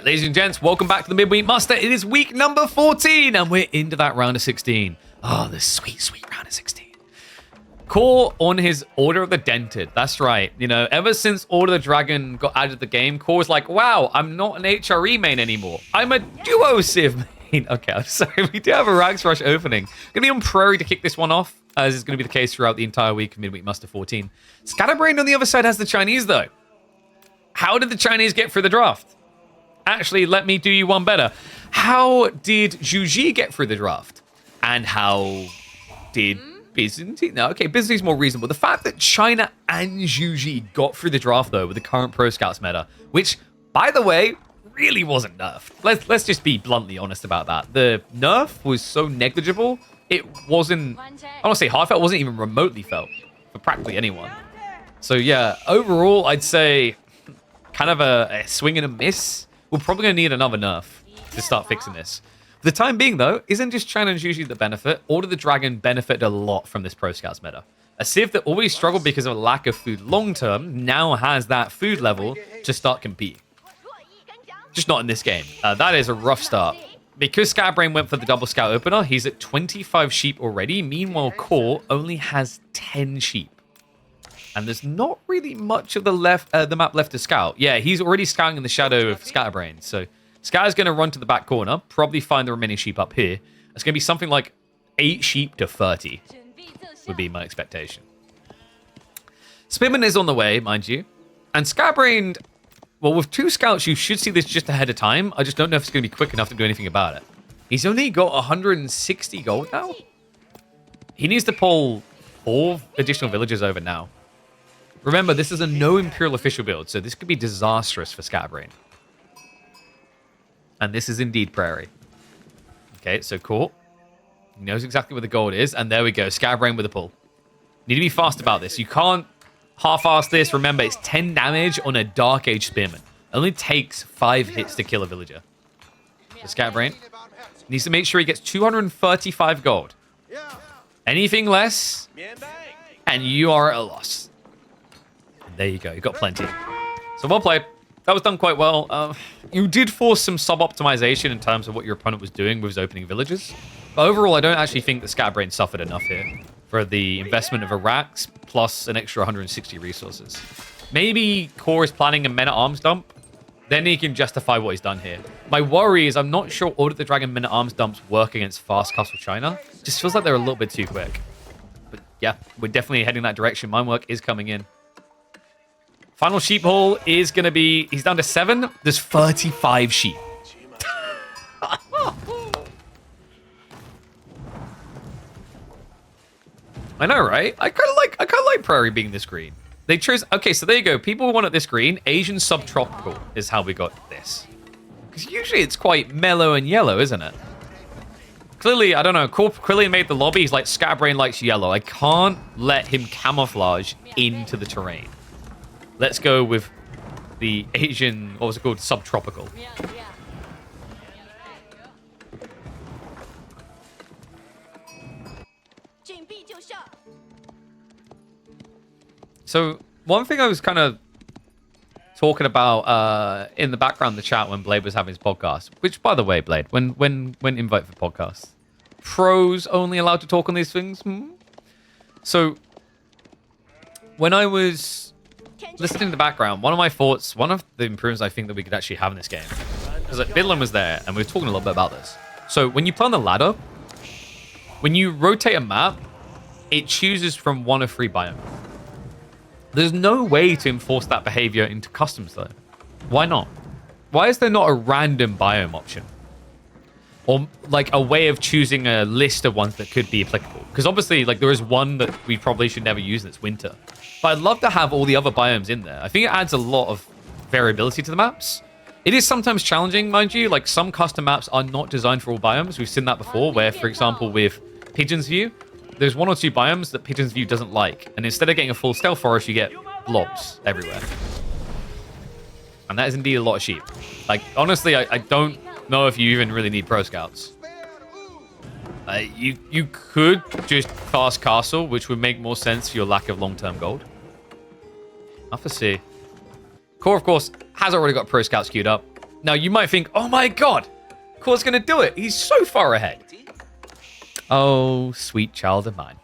ladies and gents, welcome back to the Midweek Muster. It is week number 14, and we're into that round of 16. Oh, the sweet, sweet round of 16. Core on his Order of the Dented. That's right. You know, ever since Order of the Dragon got added to the game, Core's like, wow, I'm not an HRE main anymore. I'm a duo Civ main. Okay, I'm sorry. We do have a Rags Rush opening. Gonna be on Prairie to kick this one off, as is going to be the case throughout the entire week of Midweek Muster 14. Scatterbrain on the other side has the Chinese, though. How did the Chinese get through the draft? Actually, let me do you one better. How did Zhu Xi get through the draft? And how did Byzantine? No, okay, Byzantine's more reasonable. The fact that China and Zhu Xi got through the draft, though, with the current Pro Scouts meta, which, by the way, really wasn't nerfed. Let's just be bluntly honest about that. The nerf was so negligible, it wasn't, I don't want to say half felt, it wasn't even remotely felt for practically anyone. So yeah, overall, I'd say kind of a swing and a miss. We're probably going to need another nerf to start fixing this. For the time being, though, isn't just China and Zhu Xi that benefit. Order of the Dragon benefited a lot from this Pro Scouts meta. A Civ that always struggled because of a lack of food long-term now has that food level to start competing. Just not in this game. That is a rough start. Because Scatterbrain went for the double scout opener, he's at 25 sheep already. Meanwhile, Core only has 10 sheep. And there's not really much of the map left to scout. Yeah, he's already scouting in the shadow of Scatterbrain. So Scatter's going to run to the back corner, probably find the remaining sheep up here. It's going to be something like 8 sheep to 30 would be my expectation. Spearman is on the way, mind you. And Scatterbrain, well, with 2 scouts, you should see this just ahead of time. I just don't know if it's going to be quick enough to do anything about it. He's only got 160 gold now. He needs to pull 4 additional villagers over now. Remember, this is a no Imperial official build, so this could be disastrous for Scatterbrain. And this is indeed Prairie. Okay, so cool. He knows exactly where the gold is, and there we go. Scatterbrain with a pull. Need to be fast about this. You can't half-ass this. Remember, it's 10 damage on a Dark Age Spearman. It only takes 5 hits to kill a villager. So Scatterbrain needs to make sure he gets 235 gold. Anything less, and you are at a loss. There you go. You got plenty. So well played. That was done quite well. You did force some sub-optimization in terms of what your opponent was doing with his opening villages. But overall, I don't actually think that Scatterbrain suffered enough here for the investment of Iraqs plus an extra 160 resources. Maybe Core is planning a men-at-arms dump. Then he can justify what he's done here. My worry is I'm not sure Order of the Dragon men-at-arms dumps work against fast Castle China. Just feels like they're a little bit too quick. But yeah, we're definitely heading that direction. Mine work is coming in. Final sheep haul is going to be... He's down to 7. There's 35 sheep. I know, right? I kind of like Prairie being this green. They chose... Okay, so there you go. People want it this green. Asian subtropical is how we got this. Because usually it's quite mellow and yellow, isn't it? Clearly, I don't know. Quillian made the lobby. He's like, Scatterbrain likes yellow. I can't let him camouflage into the terrain. Let's go with the Asian, what was it called? Subtropical. So, one thing I was kind of talking about in the background of the chat when Blade was having his podcast, which, by the way, Blade, when invite for podcasts, pros only allowed to talk on these things? So, when I was listening in the background, one of my thoughts, one of the improvements I think that we could actually have in this game, because like, Bidlin was there, and we were talking a little bit about this. So when you play on the ladder, when you rotate a map, it chooses from 1 of 3 biomes. There's no way to enforce that behavior into customs, though. Why not? Why is there not a random biome option? Or like a way of choosing a list of ones that could be applicable? Because obviously, like there is one that we probably should never use, and it's winter. But I'd love to have all the other biomes in there. I think it adds a lot of variability to the maps. It is sometimes challenging, mind you. Like some custom maps are not designed for all biomes. We've seen that before, where, for example, with Pigeon's View, there's 1 or 2 biomes that Pigeon's View doesn't like. And instead of getting a full stealth forest, you get blobs everywhere. And that is indeed a lot of sheep. Like, honestly, I don't know if you even really need pro scouts. You could just fast castle, which would make more sense for your lack of long-term gold. I'll have to see. Core, of course, has already got pro scouts queued up. Now, you might think, oh my god, Core's going to do it. He's so far ahead. Oh, sweet child of mine.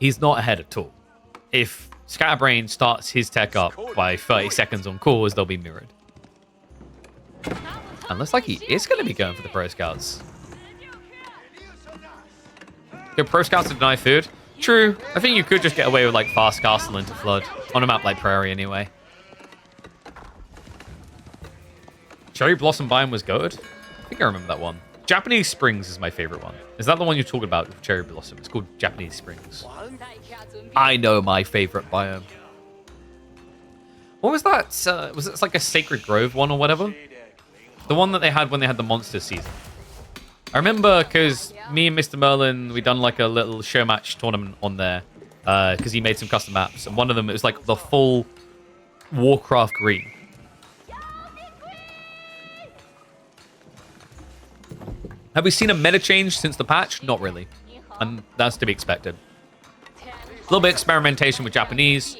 He's not ahead at all. If Scatterbrain starts his tech up by 30 seconds on cores, they'll be mirrored. And looks like he is going to be going for the Pro Scouts. Go Pro Scouts to deny food? True. I think you could just get away with like Fast Castle into Flood. On a map like Prairie anyway. Cherry Blossom Biome was good. I think I remember that one. Japanese Springs is my favorite one. Is that the one you're talking about with Cherry Blossom? It's called Japanese Springs. I know my favorite biome. What was that? Was it like a Sacred Grove one or whatever? The one that they had when they had the monster season. I remember because me and Mr. Merlin, we done like a little show match tournament on there. Because he made some custom maps. And one of them, it was like the full Warcraft green. Have we seen a meta change since the patch? Not really. And that's to be expected. A little bit of experimentation with Japanese.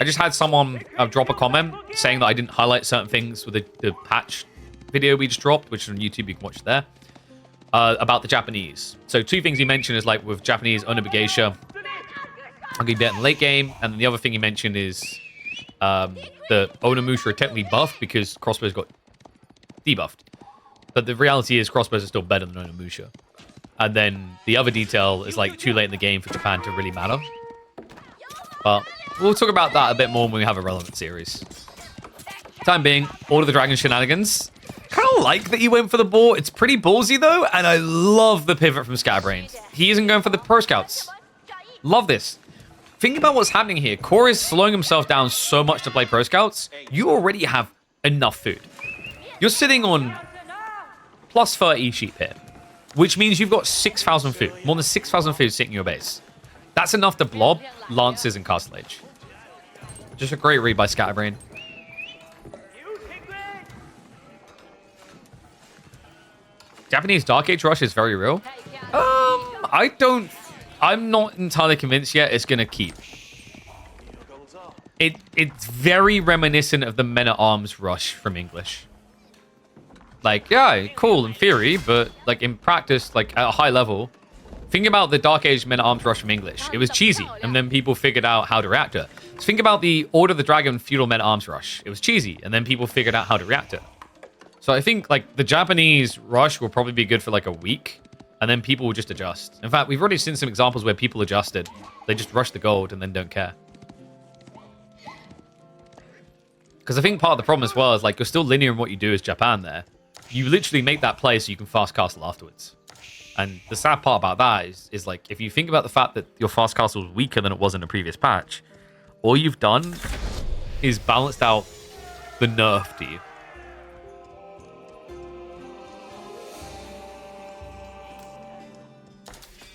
I just had someone drop a comment saying that I didn't highlight certain things with the patch video we just dropped, which is on YouTube, you can watch there, about the Japanese. So two things he mentioned is like with Japanese Onibugeisha, I'll be better in late game. And then the other thing he mentioned is the Onimusha are technically buffed because crossbows got debuffed. But the reality is crossbows are still better than Onimusha. And then the other detail is like too late in the game for Japan to really matter. But we'll talk about that a bit more when we have a relevant series. Time being, Order of the Dragon shenanigans. Kind of like that he went for the boar. It's pretty ballsy though, and I love the pivot from Scatterbrain. He isn't going for the Pro Scouts. Love this. Think about what's happening here. Core is slowing himself down so much to play Pro Scouts. You already have enough food. You're sitting on plus 30 sheep here, which means you've got 6,000 food. More than 6,000 food sitting in your base. That's enough to blob Lances and Castle Age. Just a great read by Scatterbrain. Japanese Dark Age rush is very real. I'm not entirely convinced yet it's going to keep. It's very reminiscent of the Men-at-Arms rush from English. Like, yeah, cool in theory, but like in practice, like at a high level, think about the Dark Age Men-at-Arms rush from English. It was cheesy, and then people figured out how to react to it. So think about the Order of the Dragon Feudal Men-at-Arms rush. It was cheesy, and then people figured out how to react to it. So I think like the Japanese rush will probably be good for like a week, and then people will just adjust. In fact, we've already seen some examples where people adjusted. They just rush the gold and then don't care. Because I think part of the problem as well is like you're still linear in what you do as Japan there. You literally make that play so you can fast castle afterwards. And the sad part about that is like, if you think about the fact that your fast castle is weaker than it was in a previous patch, all you've done is balanced out the nerf to you.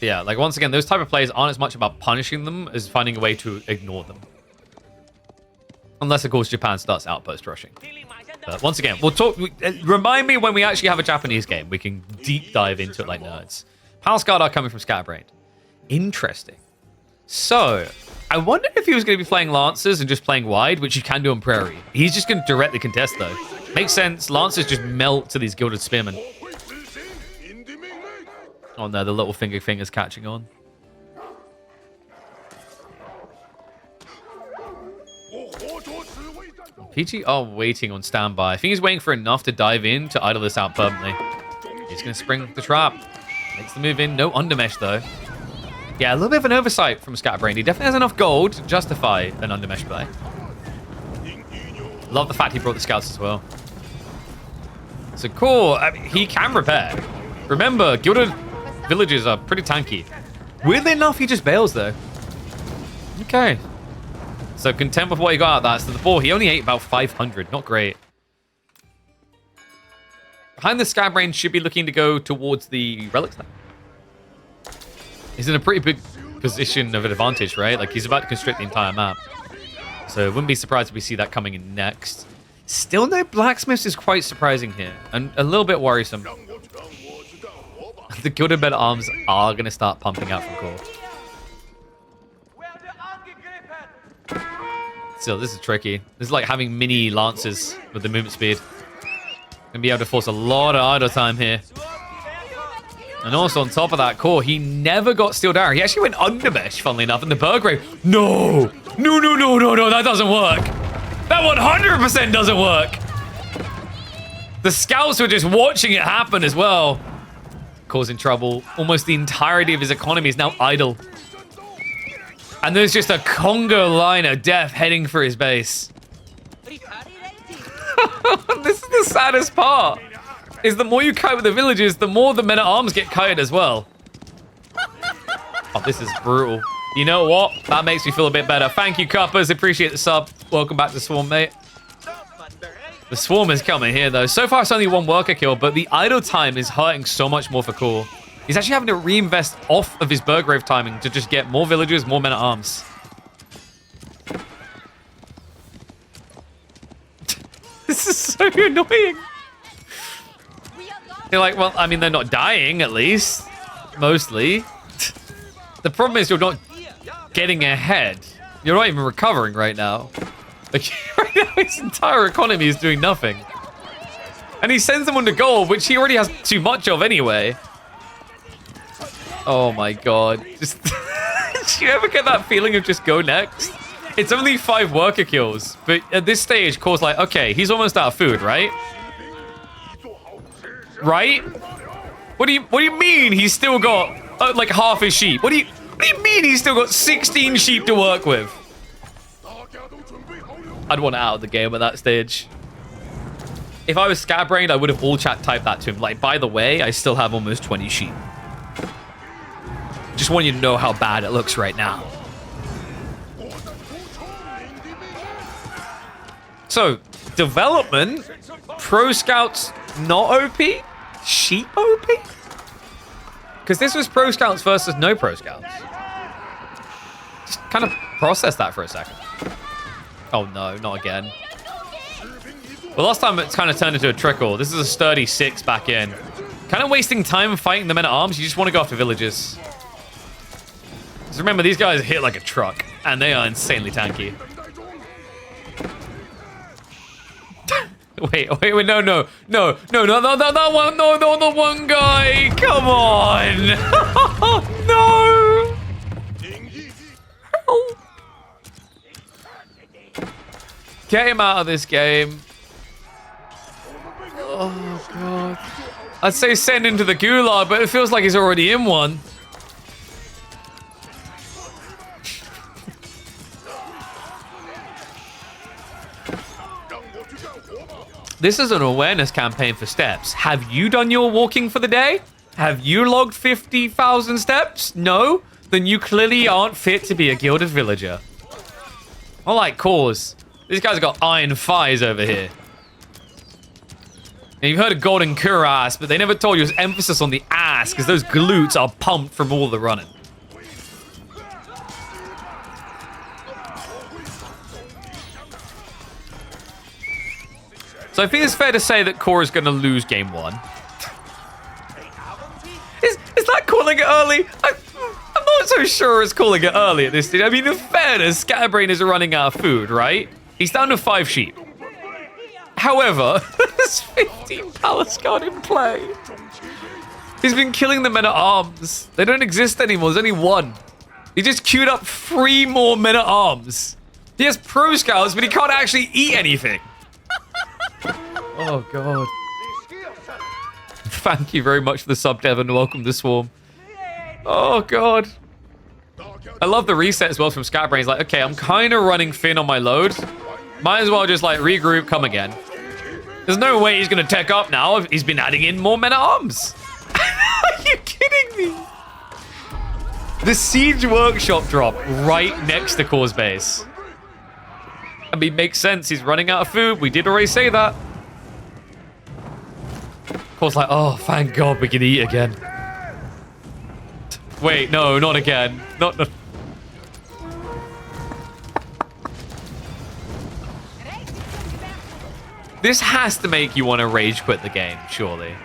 Yeah, like once again, those type of plays aren't as much about punishing them as finding a way to ignore them. Unless, of course, Japan starts outpost rushing. But once again, we'll talk. Remind me when we actually have a Japanese game. We can deep dive into it like nerds. Palace Guard are coming from Scatterbrain. Interesting. So, I wondered if he was going to be playing Lancers and just playing wide, which you can do on Prairie. He's just going to directly contest, though. Makes sense. Lancers just melt to these Gilded Spearmen. Oh no, the little finger's catching on. PG are waiting on standby. I think he's waiting for enough to dive in to idle this out permanently. He's going to spring the trap. Makes the move in. No undermesh, though. Yeah, a little bit of an oversight from Scatterbrain. He definitely has enough gold to justify an undermesh play. Love the fact he brought the scouts as well. So cool. I mean, he can repair. Remember, Gilded villages are pretty tanky. Weirdly enough, he just bails, though. Okay. So content with what he got out of that. So the boar, he only ate about 500. Not great. Behind the Scatterbrain should be looking to go towards the relics now. He's in a pretty big position of advantage, right? Like, he's about to constrict the entire map. So wouldn't be surprised if we see that coming in next. Still no blacksmiths is quite surprising here. And a little bit worrisome. The Gilded Men-at-Arms are going to start pumping out from core. Still, this is tricky. This is like having mini lancers with the movement speed. Gonna be able to force a lot of idle time here. And also on top of that, Core, he never got Steel Dagger. He actually went undermesh, funnily enough, in the Burgrave. No! No, no, no, no, no, that doesn't work. That 100% doesn't work. The scouts were just watching it happen as well. Causing trouble. Almost the entirety of his economy is now idle. And there's just a Congo line of death heading for his base. This is the saddest part. Is the more you kite with the villages, the more the men-at-arms get kited as well. Oh, this is brutal. You know what? That makes me feel a bit better. Thank you, Cuppers. Appreciate the sub. Welcome back to Swarm, mate. The Swarm is coming here, though. So far, it's only one worker kill, but the idle time is hurting so much more for Core. He's actually having to reinvest off of his Burgrave timing to just get more villagers, more men-at-arms. This is so annoying. They're like, well, I mean, they're not dying, at least. Mostly. The problem is you're not getting ahead. You're not even recovering right now. Like, right now, his entire economy is doing nothing. And he sends them on to gold, which he already has too much of anyway. Oh my god. Just... Do you ever get that feeling of just go next? It's only 5 worker kills. But at this stage, Core's like, okay, he's almost out of food, right? Right? What do you mean he's still got like half his sheep? What do you mean he's still got 16 sheep to work with? I'd want out of the game at that stage. If I was Scatbrained, I would have all chat typed that to him. Like, by the way, I still have almost 20 sheep. Just want you to know how bad it looks right now. So, development, pro scouts not OP, sheep OP? Because this was pro scouts versus no pro scouts. Just kind of process that for a second. Oh no, not again. Well, last time it's kind of turned into a trickle. This is a sturdy 6 back in. Kind of wasting time fighting the men-at-arms. You just want to go after villages. Because remember, these guys hit like a truck, and they are insanely tanky. Wait, no, the one guy, come on, no, help. Get him out of this game. Oh god, I'd say send him to the gulag, but it feels like he's already in one. This is an awareness campaign for steps. Have you done your walking for the day? Have you logged 50,000 steps? No? Then you clearly aren't fit to be a gilded villager. I like cause. These guys have got iron thighs over here. Now, you've heard of golden cuirass, but they never told you it was emphasis on the ass, because those glutes are pumped from all the running. So I think it's fair to say that Core is going to lose game 1. Is that calling it early? I'm not so sure it's calling it early at this stage. I mean, in fairness, Scatterbrain is running out of food, right? He's down to 5 sheep. However, there's 15 Palace Guard in play. He's been killing the men-at-arms. They don't exist anymore. There's only 1. He just queued up 3 more men-at-arms. He has pro scouts, but he can't actually eat anything. Oh, God. Thank you very much for the sub, Devon. Welcome to Swarm. Oh, God. I love the reset as well from Scatbrain. He's like, okay, I'm kind of running thin on my load. Might as well just, like, regroup, come again. There's no way he's going to tech up now if he's been adding in more men-at-arms. Are you kidding me? The Siege Workshop drop right next to Core's base. I mean, makes sense. He's running out of food. We did already say that. Core's like, oh, thank God we can eat again. Wait, no, not again. Not. This has to make you want to rage quit the game, surely.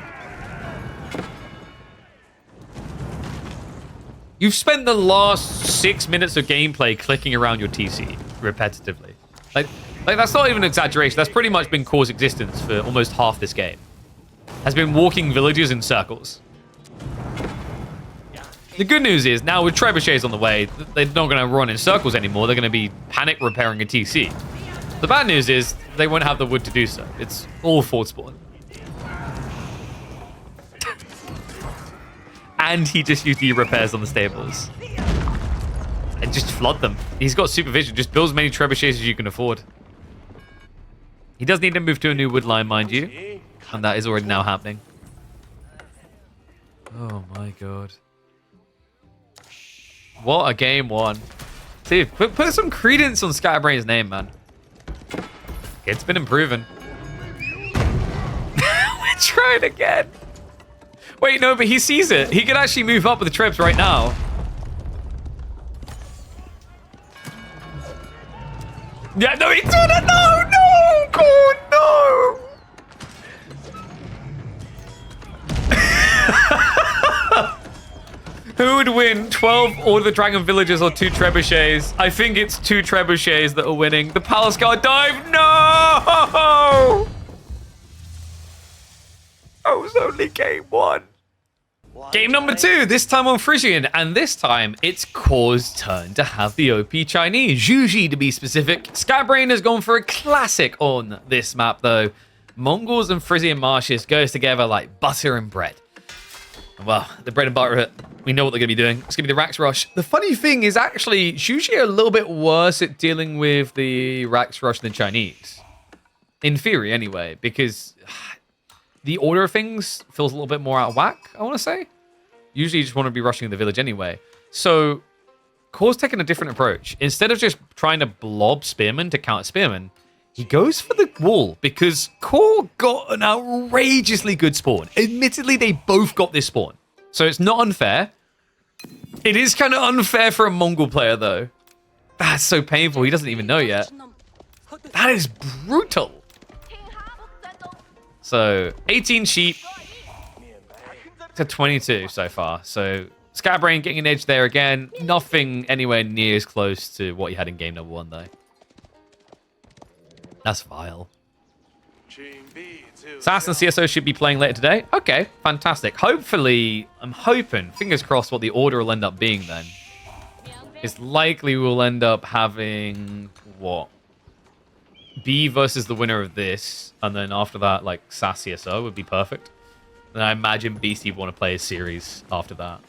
You've spent the last 6 minutes of gameplay clicking around your TC repetitively. Like that's not even an exaggeration. That's pretty much been Core's existence for almost half this game. Has been walking villages in circles. The good news is, now with trebuchets on the way, they're not going to run in circles anymore. They're going to be panic repairing a TC. The bad news is, they won't have the wood to do so. It's all fort spawn. And he just used the repairs on the stables. And just flood them. He's got supervision. Just build as many trebuchets as you can afford. He does need to move to a new wood line, mind you. And that is already now happening. Oh my god. What a game one. See, put some credence on Scatterbrain's name, man. It's been improving. We're trying again. Wait, no, but he sees it. He could actually move up with the trebs right now. Yeah, no, he did it. No, no, God, no. Who would win? 12 Order of the Dragon Villagers or 2 trebuchets? I think it's 2 trebuchets that are winning. The Palace Guard dive. No! That was only game 1. Game number 2, this time on Frisian, and this time it's Core's turn to have the OP Chinese. Zhu Xi to be specific. Scatterbrain has gone for a classic on this map though. Mongols and Frisian marshes goes together like butter and bread. Well, the bread and butter, we know what they're going to be doing. It's going to be the Rax Rush. The funny thing is actually, Zhu Xi are a little bit worse at dealing with the Rax Rush than Chinese. In theory, anyway, because the order of things feels a little bit more out of whack, I want to say. Usually you just want to be rushing the village anyway. So, Core's taking a different approach. Instead of just trying to blob Spearmen to counter Spearmen, he goes for the wall because Core got an outrageously good spawn. Admittedly, they both got this spawn. So it's not unfair. It is kind of unfair for a Mongol player, though. That's so painful. He doesn't even know yet. That is brutal. So 18 sheep to 22 so far. So Scatterbrain getting an edge there again. Nothing anywhere near as close to what he had in game number 1, though. That's vile. Sass and CSO should be playing later today. Okay, fantastic. Hopefully, I'm hoping, fingers crossed, what the order will end up being then. It's likely we'll end up having, what? B versus the winner of this. And then after that, like, Sass CSO would be perfect. Then I imagine BC want to play a series after that.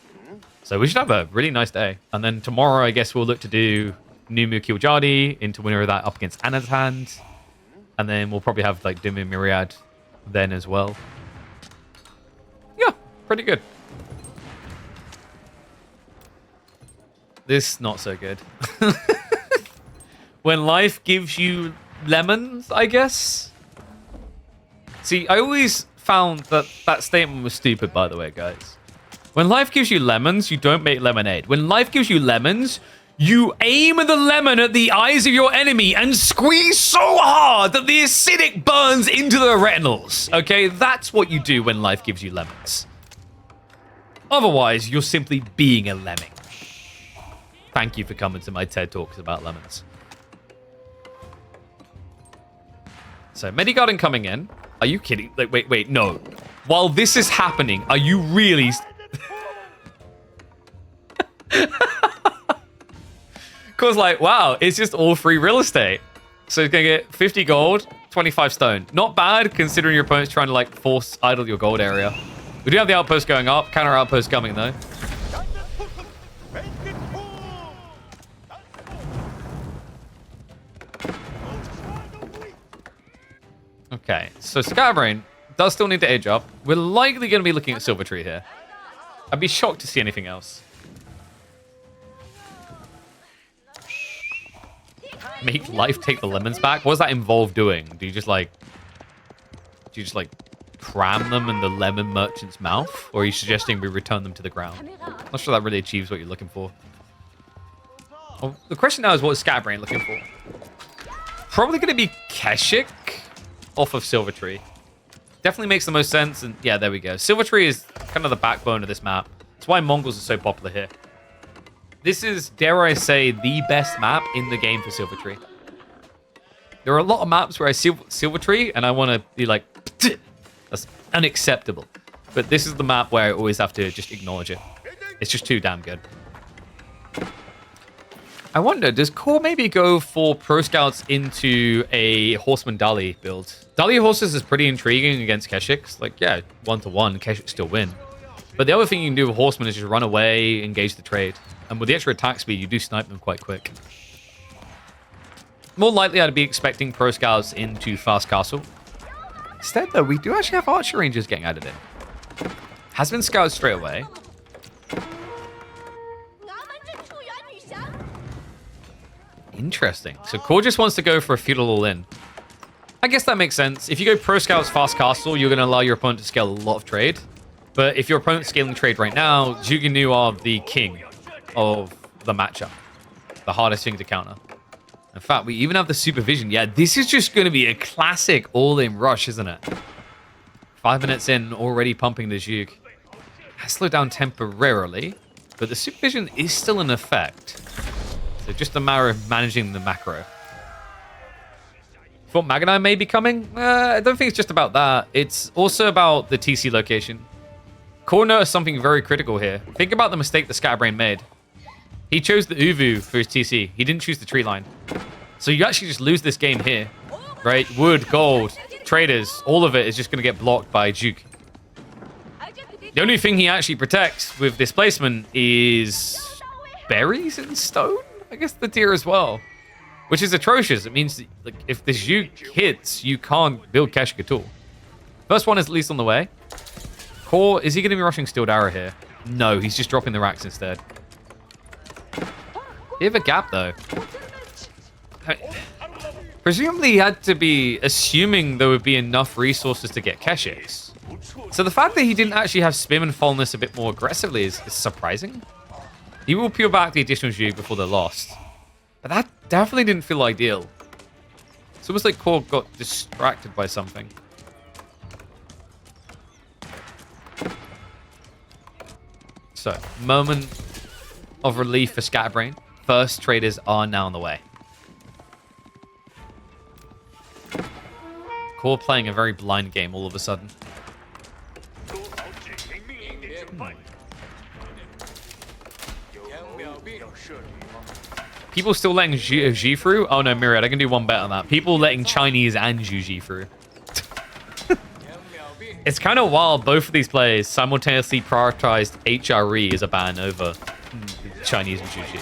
So we should have a really nice day. And then tomorrow, I guess we'll look to do Numu Kiljadi into winner of that up against Anna's hand. And then we'll probably have like Dimu Myriad then as well. Yeah, pretty good. This not so good. When life gives you lemons, I guess. See, I always found that that statement was stupid, by the way, guys. When life gives you lemons, you don't make lemonade. When life gives you lemons, you aim the lemon at the eyes of your enemy and squeeze so hard that the acidic burns into the retinals. Okay, that's what you do when life gives you lemons. Otherwise, you're simply being a lemming. Thank you for coming to my TED Talks about lemons. So, Medigarden coming in. Are you kidding? Like, wait, no. While this is happening, are you really... Cause like, wow, it's just all free real estate. So he's gonna get 50 gold, 25 stone. Not bad considering your opponent's trying to like force idle your gold area. We do have the outpost going up. Counter outpost coming though. Okay, so Scatterbrain does still need to age up. We're likely going to be looking at Silver Tree here. I'd be shocked to see anything else. Make life take the lemons back? What does that involve doing? Do you just like cram them in the lemon merchant's mouth? Or are you suggesting we return them to the ground? Not sure that really achieves what you're looking for. Well, the question now is what is Scatterbrain looking for? Probably going to be Keshik off of Silver Tree. Definitely makes the most sense. And yeah, there we go. Silver Tree is kind of the backbone of this map. That's why Mongols are so popular here. This is, dare I say, the best map in the game for Silver Tree. There are a lot of maps where I see Silver Tree and I want to be like, that's unacceptable. But this is the map where I always have to just acknowledge it. It's just too damn good. I wonder, does Core maybe go for Pro Scouts into a Horseman Dali build? Dali horses is pretty intriguing against Keshiks. Like, yeah, 1-to-1, Keshiks still win. But the other thing you can do with Horseman is just run away, engage the trade. And with the extra attack speed, you do snipe them quite quick. More likely, I'd be expecting Pro Scouts into Fast Castle. Instead, though, we do actually have Archer Rangers getting added in. Has been scouted straight away. Interesting. So Core just wants to go for a feudal all-in. I guess that makes sense. If you go Pro Scouts Fast Castle, you're going to allow your opponent to scale a lot of trade. But if your opponent's scaling trade right now, Zhuge are the king of the matchup. The hardest thing to counter. In fact, we even have the supervision. Yeah, this is just going to be a classic all-in rush, isn't it? 5 minutes in, already pumping the Zhuge. Has slowed down temporarily, but the supervision is still in effect. So just a matter of managing the macro. Thought Maganai may be coming? I don't think it's just about that. It's also about the TC location. Core noticed something very critical here. Think about the mistake the Scatterbrain made. He chose the Uvu for his TC. He didn't choose the tree line. So you actually just lose this game here. Right? Wood, gold, traders, all of it is just going to get blocked by Zhuge. The only thing he actually protects with displacement is berries and stone? I guess the deer as well. Which is atrocious. It means that, like, if the Zhuge hits, you can't build Keshik at all. First one is at least on the way. Core, is he going to be rushing Steeled Arrow here? No, he's just dropping the racks instead. Bit of a gap, though. Presumably, he had to be assuming there would be enough resources to get Keshiks. So the fact that he didn't actually have Spim and follow this a bit more aggressively is surprising. He will peel back the additional Zhuge before they're lost. But that definitely didn't feel ideal. It's almost like Core got distracted by something. So, moment of relief for Scatterbrain. First traders are now on the way. Core playing a very blind game all of a sudden. People still letting Zhu through? Oh no, Myriad, I can do one better on that. People letting Chinese and Zhu through. It's kind of wild both of these players simultaneously prioritized HRE as a ban over Chinese and Zhu.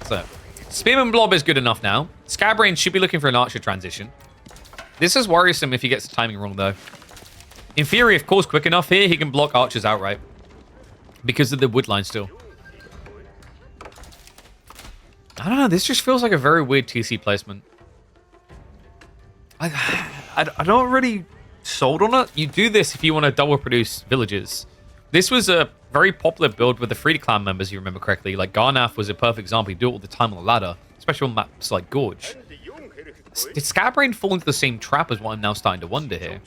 So, Spearman Blob is good enough now. Scatterbrain should be looking for an Archer transition. This is worrisome if he gets the timing wrong, though. In theory, if Core's quick enough here, he can block Archers outright. Because of the wood line still. I don't know, this just feels like a very weird TC placement. I don't really sold on it. You do this if you want to double produce villages. This was a very popular build with the Free Clan members, you remember correctly. Like Garnath was a perfect example. You do it all the time on the ladder, especially on maps like Gorge. Did Scatterbrain fall into the same trap as what I'm now starting to wonder here?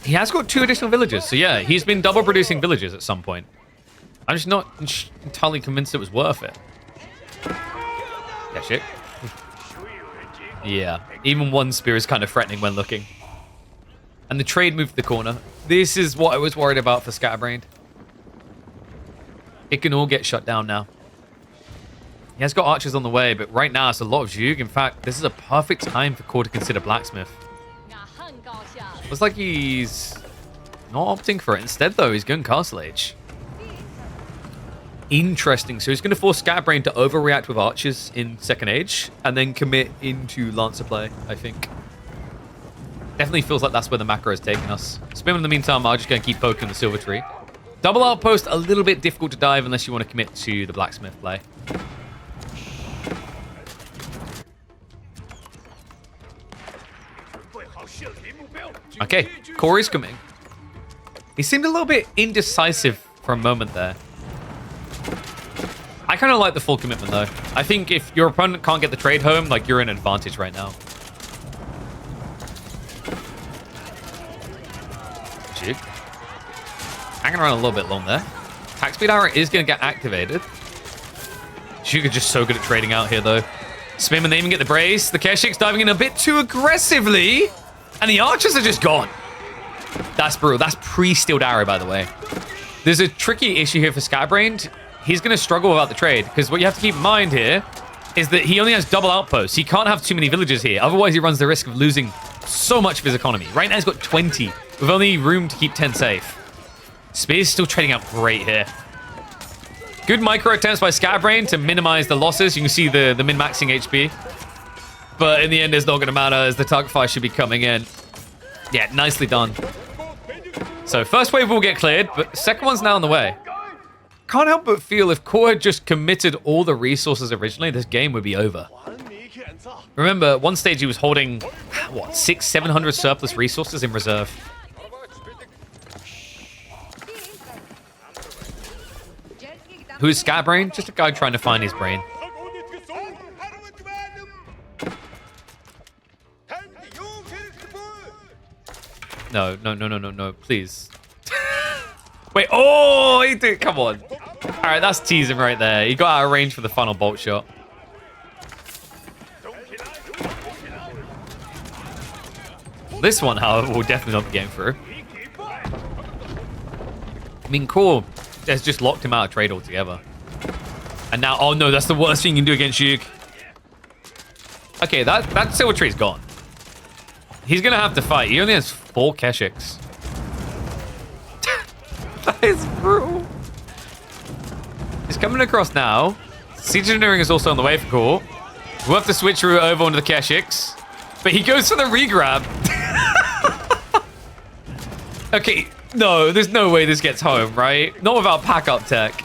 He has got 2 additional villages, so yeah, he's been double producing villages at some point. I'm just not entirely convinced it was worth it. Yeah, shit. Yeah, even one spear is kind of threatening when looking. And the trade moved to the corner. This is what I was worried about for Scatterbrain. It can all get shut down now. He has got archers on the way, but right now it's a lot of Zhuge. In fact, this is a perfect time for Core to consider Blacksmith. Looks like he's not opting for it. Instead, though, he's going Castle Age. Interesting. So he's going to force Scatterbrain to overreact with archers in second age and then commit into Lancer play, I think. Definitely feels like that's where the macro is taking us. Spin in the meantime, I'm just going to keep poking the Silver Tree. Double Outpost, a little bit difficult to dive unless you want to commit to the Blacksmith play. Okay, Corey's coming. He seemed a little bit indecisive for a moment there. I kind of like the full commitment, though. I think if your opponent can't get the trade home, like, you're in advantage right now. Jig. Hanging around a little bit long there. Attack speed arrow is going to get activated. Sugar just so good at trading out here, though. Spimmer aiming at the brace. The Keshik's diving in a bit too aggressively. And the archers are just gone. That's brutal. That's pre-steeled arrow, by the way. There's a tricky issue here for Scatbrained. He's going to struggle without the trade, because what you have to keep in mind here is that he only has double outposts. He can't have too many villages here. Otherwise, he runs the risk of losing so much of his economy. Right now, he's got 20, with only room to keep 10 safe. Spear's still trading out great here. Good micro attempts by Scatbrained to minimize the losses. You can see the min-maxing HP. But in the end, it's not going to matter, as the target fire should be coming in. Yeah, nicely done. So first wave will get cleared, but second one's now on the way. Can't help but feel if Core had just committed all the resources originally, this game would be over. Remember, one stage he was holding, what, 600-700 surplus resources in reserve. Who's Scatbrained? Just a guy trying to find his brain. No, please. Wait, oh, he did, come on. All right, that's teasing right there. He got out of range for the final bolt shot. This one, however, will definitely not be getting through. I mean, Core has just locked him out of trade altogether. And now, oh no, that's the worst thing you can do against Yug. Okay, that silver tree's gone. He's gonna have to fight. He only has 4 Keshiks. That is brutal. He's coming across now. Siege engineering is also on the way for Core. We'll have to switch route over onto the Keshiks. But he goes for the regrab. Okay, no, there's no way this gets home, right? Not without pack-up tech.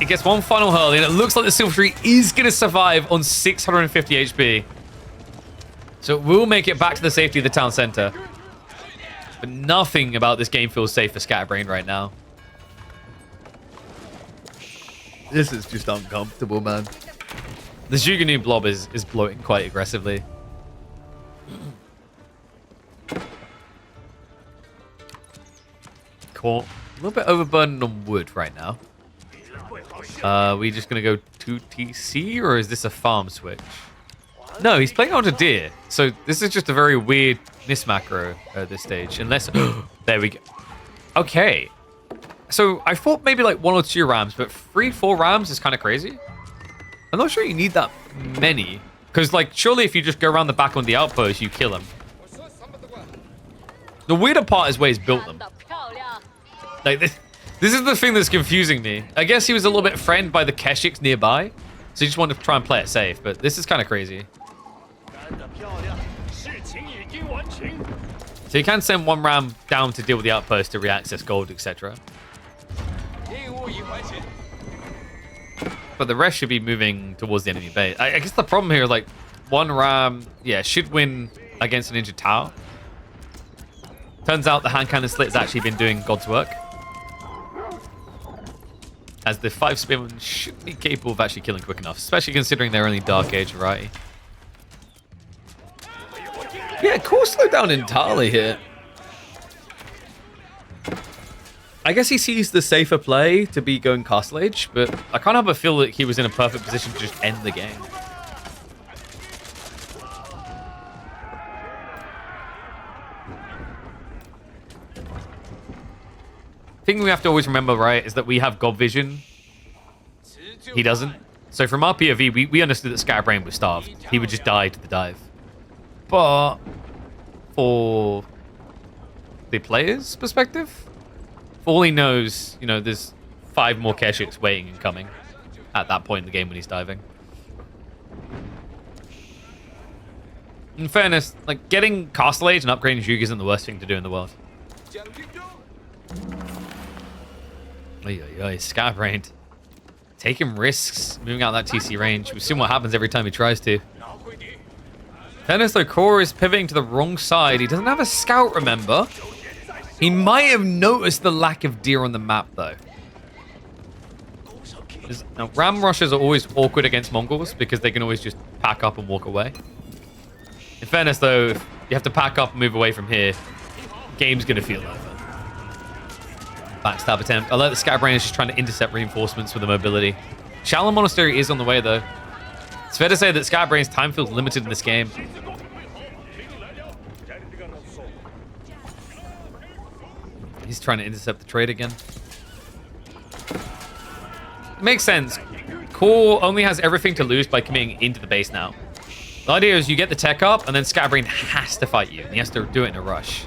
It gets one final hurl, and it looks like the silver tree is going to survive on 650 HP. So it will make it back to the safety of the town center. But nothing about this game feels safe for Scatterbrain right now. This is just uncomfortable, man. The Zhuganu blob is bloating quite aggressively. Cool. A little bit overburdened on wood right now. We just gonna go 2TC, or is this a farm switch? No, he's playing onto deer. So this is just a very weird miss macro at this stage. Unless, there we go. Okay. So I thought maybe like 1 or 2 rams, but 3-4 rams is kind of crazy. I'm not sure you need that many. Because like, surely if you just go around the back on the outpost, you kill him. The weirder part is where he's built them. Like this is the thing that's confusing me. I guess he was a little bit frightened by the Keshiks nearby. So he just wanted to try and play it safe, but this is kind of crazy. So you can send 1 ram down to deal with the outpost to reaccess gold, etc. But the rest should be moving towards the enemy base. I guess the problem here is like 1 ram, yeah, should win against an injured tower. Turns out the hand cannon slit has actually been doing God's work. As the 5 spearmen should be capable of actually killing quick enough, especially considering they're only Dark Age variety. Yeah, Core slowed down entirely here. I guess he sees the safer play to be going Castle Age, but I can't help but feel that he was in a perfect position to just end the game. Thing we have to always remember, right, is that we have God Vision. He doesn't. So from our POV, we understood that Scatterbrain was starved. He would just die to the dive. But for the player's perspective, for all he knows, you know, there's 5 more Keshiks waiting and coming at that point in the game when he's diving. In fairness, like, getting Castle Age and upgrading Zhug isn't the worst thing to do in the world. Scatterbrained. Taking risks, moving out that TC range. We've seen what happens every time he tries to. Fairness though, Core is pivoting to the wrong side. He doesn't have a scout, remember? He might have noticed the lack of deer on the map, though. Now, ram rushes are always awkward against Mongols because they can always just pack up and walk away. In fairness, though, if you have to pack up and move away from here, game's going to feel over. Backstab attempt. I like the Scatterbrain is just trying to intercept reinforcements with the mobility. Shaolin Monastery is on the way, though. It's fair to say that Scatterbrain's time feels limited in this game. He's trying to intercept the trade again. It makes sense. Core only has everything to lose by committing into the base now. The idea is you get the tech up, and then Scatterbrain has to fight you. And he has to do it in a rush.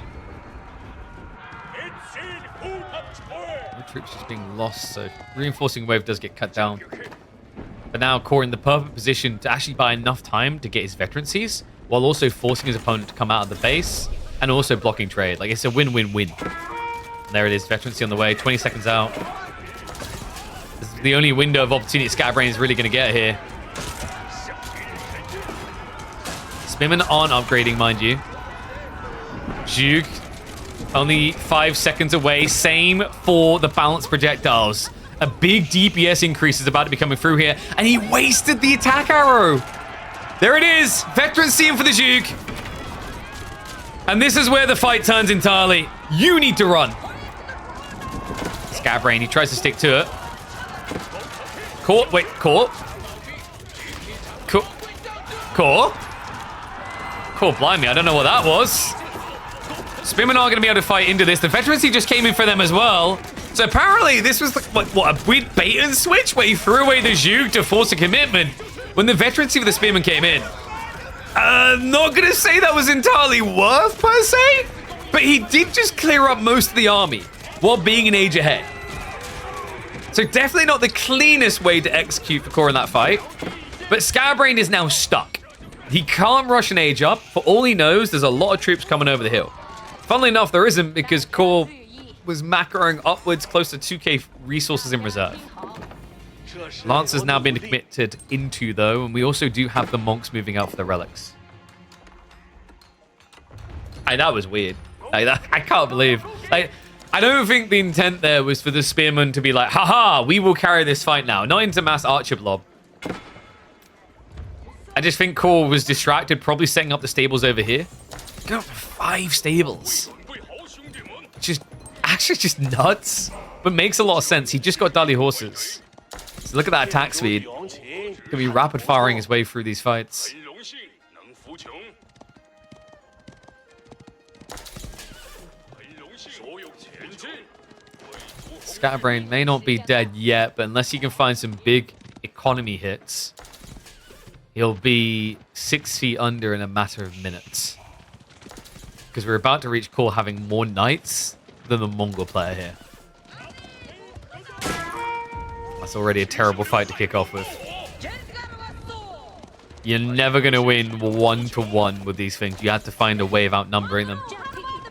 No troops just being lost, so reinforcing wave does get cut down. But now Core in the perfect position to actually buy enough time to get his veterancies, while also forcing his opponent to come out of the base, and also blocking trade. Like, it's a win-win-win. There it is, veterancy on the way, 20 seconds out. This is the only window of opportunity Scatterbrain is really going to get here. Spearmen aren't upgrading, mind you. Zhu, only 5 seconds away. Same for the balanced projectiles. A big DPS increase is about to be coming through here, and he wasted the attack arrow. There it is, veterancy in for the Zhu. And this is where the fight turns entirely. You need to run. Scatterbrain, he tries to stick to it. Caught, wait, caught. Caught. Cool, blimey, I don't know what that was. Spearmen are going to be able to fight into this. The veterancy just came in for them as well. So apparently this was like, what, a weird bait and switch where he threw away the Zhu to force a commitment when the veterancy of the Spearmen came in. Not going to say that was entirely worth per se, but he did just clear up most of the army while being an age ahead. So definitely not the cleanest way to execute for Core in that fight, but Scatterbrain is now stuck. He can't rush an age up. For all he knows, there's a lot of troops coming over the hill. Funnily enough, there isn't, because Core was macroing upwards close to 2k resources in reserve. Lance has now been committed into, though, and we also do have the monks moving out for the relics. That was weird. I can't believe. I don't think the intent there was for the spearmen to be like, haha, we will carry this fight now. Not into mass archer blob. I just think Core was distracted, probably setting up the stables over here. Got 5 stables. Actually just nuts, but makes a lot of sense. He just got Dali horses. So look at that attack speed. Gonna be rapid firing his way through these fights. Scatterbrain may not be dead yet, but unless he can find some big economy hits, he'll be 6 feet under in a matter of minutes. Because we're about to reach Core having more knights than the Mongol player here. That's already a terrible fight to kick off with. You're never going to win 1-to-1 with these things. You have to find a way of outnumbering them.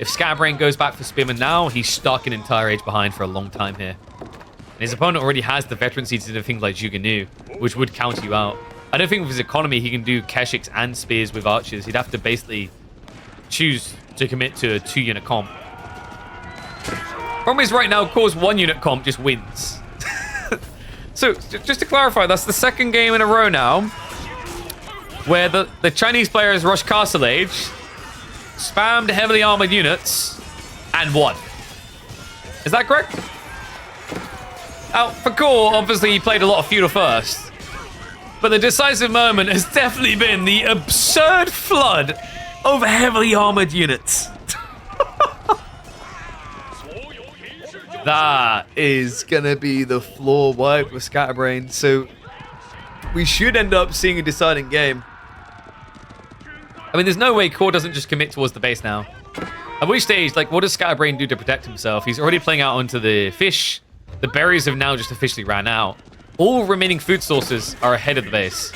If Scatterbrain goes back for Spearman now, he's stuck an entire age behind for a long time here. And his opponent already has the veterancy to do things like Zhuganu, which would counter you out. I don't think with his economy he can do Keshiks and spears with archers. He'd have to basically choose to commit to a 2-unit comp. Problem is right now, Core's 1-unit comp just wins. So, just to clarify, that's the second game in a row now where the Chinese players rushed Castle Age, spammed heavily armored units, and won. Is that correct? For Core, obviously he played a lot of feudal first. But the decisive moment has definitely been the absurd flood of heavily armored units. That is gonna be the floor wipe with Scatterbrain. So we should end up seeing a deciding game. I mean, there's no way Core doesn't just commit towards the base now. At which stage, like, what does Scatterbrain do to protect himself? He's already playing out onto the fish. The berries have now just officially ran out. All remaining food sources are ahead of the base.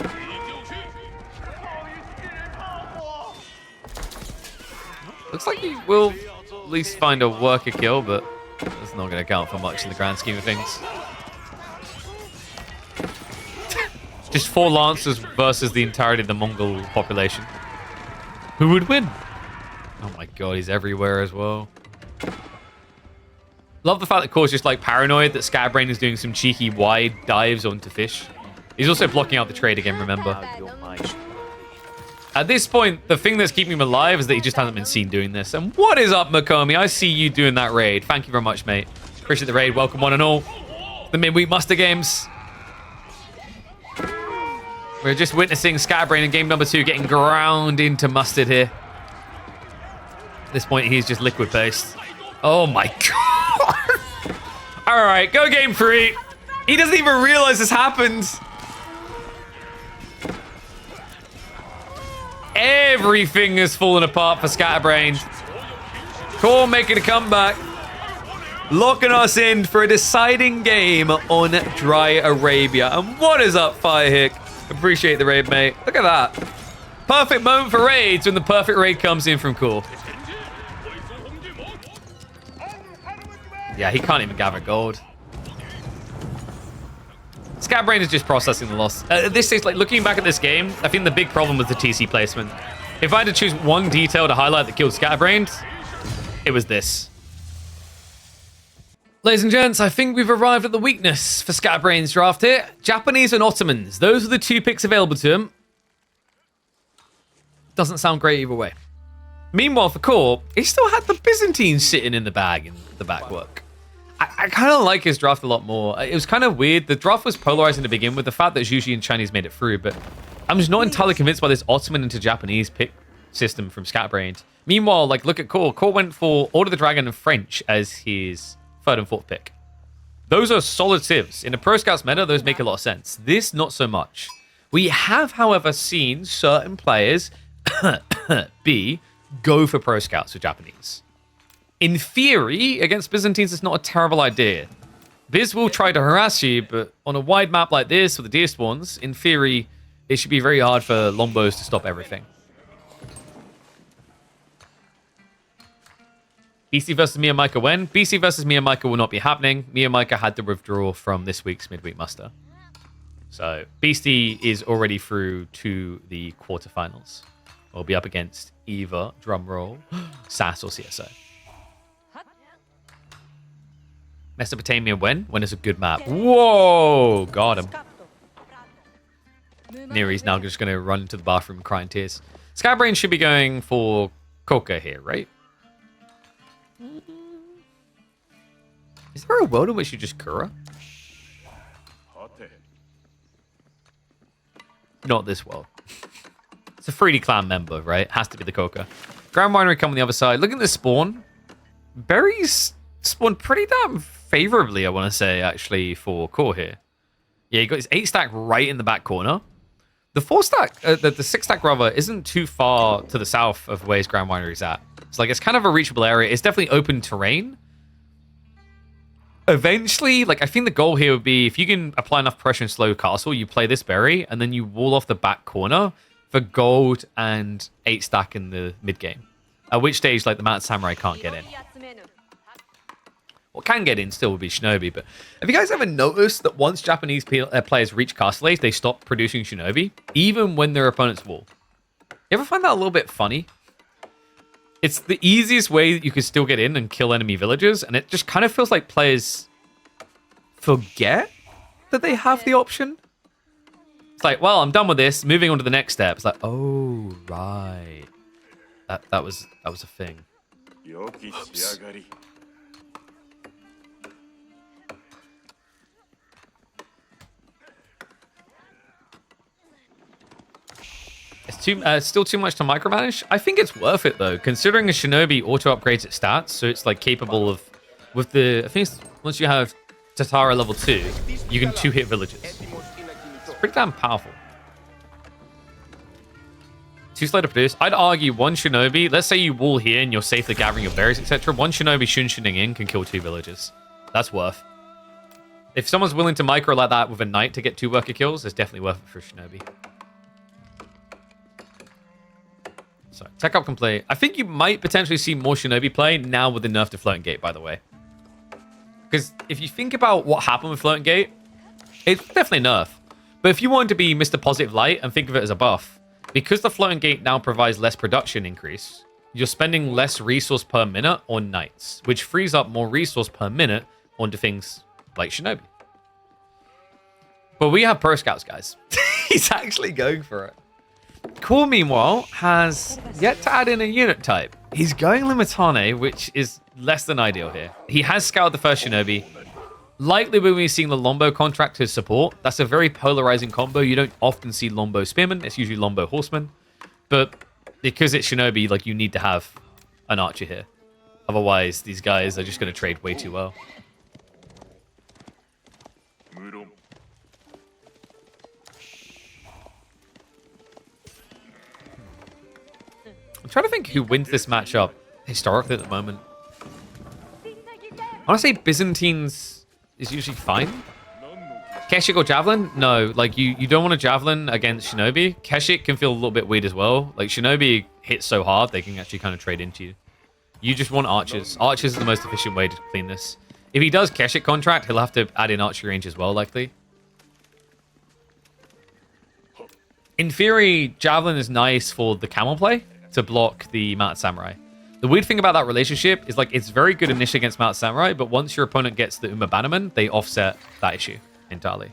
Looks like he will at least find a worker kill, but that's not going to count for much in the grand scheme of things. Just 4 lancers versus the entirety of the Mongol population. Who would win? Oh my god, he's everywhere as well. Love the fact that Core's just like paranoid that Scatterbrain is doing some cheeky wide dives onto fish. He's also blocking out the trade again, remember. At this point, the thing that's keeping him alive is that he just hasn't been seen doing this. And what is up, Makomi? I see you doing that raid. Thank you very much, mate. Appreciate the raid. Welcome one and all. The midweek muster games. We're just witnessing Scatterbrain in game number 2 getting ground into mustard here. At this point, he's just liquid based. Oh my god. All right, go game 3. He doesn't even realize this happened. Everything is falling apart for Scatterbrain. Core making a comeback. Locking us in for a deciding game on Dry Arabia. And what is up, Firehick? Appreciate the raid, mate. Look at that. Perfect moment for raids when the perfect raid comes in from Core. Yeah, he can't even gather gold. Scatterbrain is just processing the loss. At this stage, like looking back at this game, I think the big problem was the TC placement. If I had to choose one detail to highlight that killed Scatterbrain, it was this. Ladies and gents, I think we've arrived at the weakness for Scatterbrain's draft here. Japanese and Ottomans. Those are the 2 picks available to him. Doesn't sound great either way. Meanwhile, for Core, he still had the Byzantines sitting in the bag in the backwork. I kind of like his draft a lot more. It was kind of weird. The draft was polarizing to begin with. The fact that Zhu Xi and Chinese made it through, but I'm just not entirely convinced by this Ottoman into Japanese pick system from Scatterbrain. Meanwhile, like, look at Core. Core went for Order of the Dragon and French as his 3rd and 4th pick. Those are solid civs. In a Pro Scouts meta, those make a lot of sense. This, not so much. We have, however, seen certain players go for Pro Scouts with Japanese. In theory, against Byzantines, it's not a terrible idea. Biz will try to harass you, but on a wide map like this with the deer spawns, in theory, it should be very hard for longbows to stop everything. BC versus Miyamika when? BC versus Miyamika will not be happening. Miyamika had to withdraw from this week's midweek muster. So, Beastie is already through to the quarterfinals. We'll be up against either, drumroll, SAS or CSO. Mesopotamia when? When is a good map. Whoa! Got him. Neri's now just going to run to the bathroom crying tears. Scatterbrain should be going for Coca here, right? Is there a world in which you just Kura? Not this world. It's a 3D clan member, right? Has to be the Coca. Grand Winery come on the other side. Look at this spawn. Berries spawn pretty damn favorably, I want to say, actually, for Core here. Yeah, he got his 8 stack right in the back corner. The 4 stack, the 6 stack rather, isn't too far to the south of where his Grand Winery is at. It's like, it's kind of a reachable area. It's definitely open terrain. Eventually, like, I think the goal here would be if you can apply enough pressure and slow castle, you play this berry, and then you wall off the back corner for gold and 8 stack in the mid game. At which stage, like, the Mountain Samurai can't get in. What can get in still would be Shinobi, but have you guys ever noticed that once Japanese players reach castle age, they stop producing Shinobi, even when their opponents wall? You ever find that a little bit funny? It's the easiest way that you can still get in and kill enemy villagers, and it just kind of feels like players forget that they have the option. It's like, well, I'm done with this, moving on to the next step. It's like, oh, right. That was a thing. Oops. It's still too much to micromanage. I think it's worth it though, considering a Shinobi auto upgrades its stats, so it's like capable of, with the, I think it's, once you have Tatara level 2, you can 2-hit villages. It's pretty damn powerful. 2 slow to produce. I'd argue 1 Shinobi, let's say you wall here and you're safely gathering your berries, etc. 1 Shinobi shunning in can kill 2 villages. That's worth. If someone's willing to micro like that with a knight to get 2 worker kills, it's definitely worth it for Shinobi. So, tech up complete. I think you might potentially see more Shinobi play now with the nerf to Floating Gate, by the way. Because if you think about what happened with Floating Gate, it's definitely nerf. But if you wanted to be Mr. Positive Light and think of it as a buff, because the Floating Gate now provides less production increase, you're spending less resource per minute on knights, which frees up more resource per minute onto things like Shinobi. But we have Pro Scouts, guys. He's actually going for it. Core, meanwhile, has yet to add in a unit type. He's going Limitane, which is less than ideal here. He has scouted the first Shinobi. Likely when we're seeing the Lombo contract his support. That's a very polarizing combo. You don't often see Lombo Spearman. It's usually Lombo Horseman. But because it's Shinobi, like, you need to have an archer here. Otherwise, these guys are just going to trade way too well. I'm trying to think who wins this matchup historically at the moment. I want to say Byzantines is usually fine. Keshik or Javelin? No, like you don't want a Javelin against Shinobi. Keshik can feel a little bit weird as well. Like Shinobi hits so hard, they can actually kind of trade into you. You just want archers. Archers is the most efficient way to clean this. If he does Keshik contract, he'll have to add in archery range as well, likely. In theory, Javelin is nice for the camel play to block the Mount Samurai. The weird thing about that relationship is, like, it's very good initially against Mount Samurai, but once your opponent gets the Uma Bannerman, they offset that issue entirely.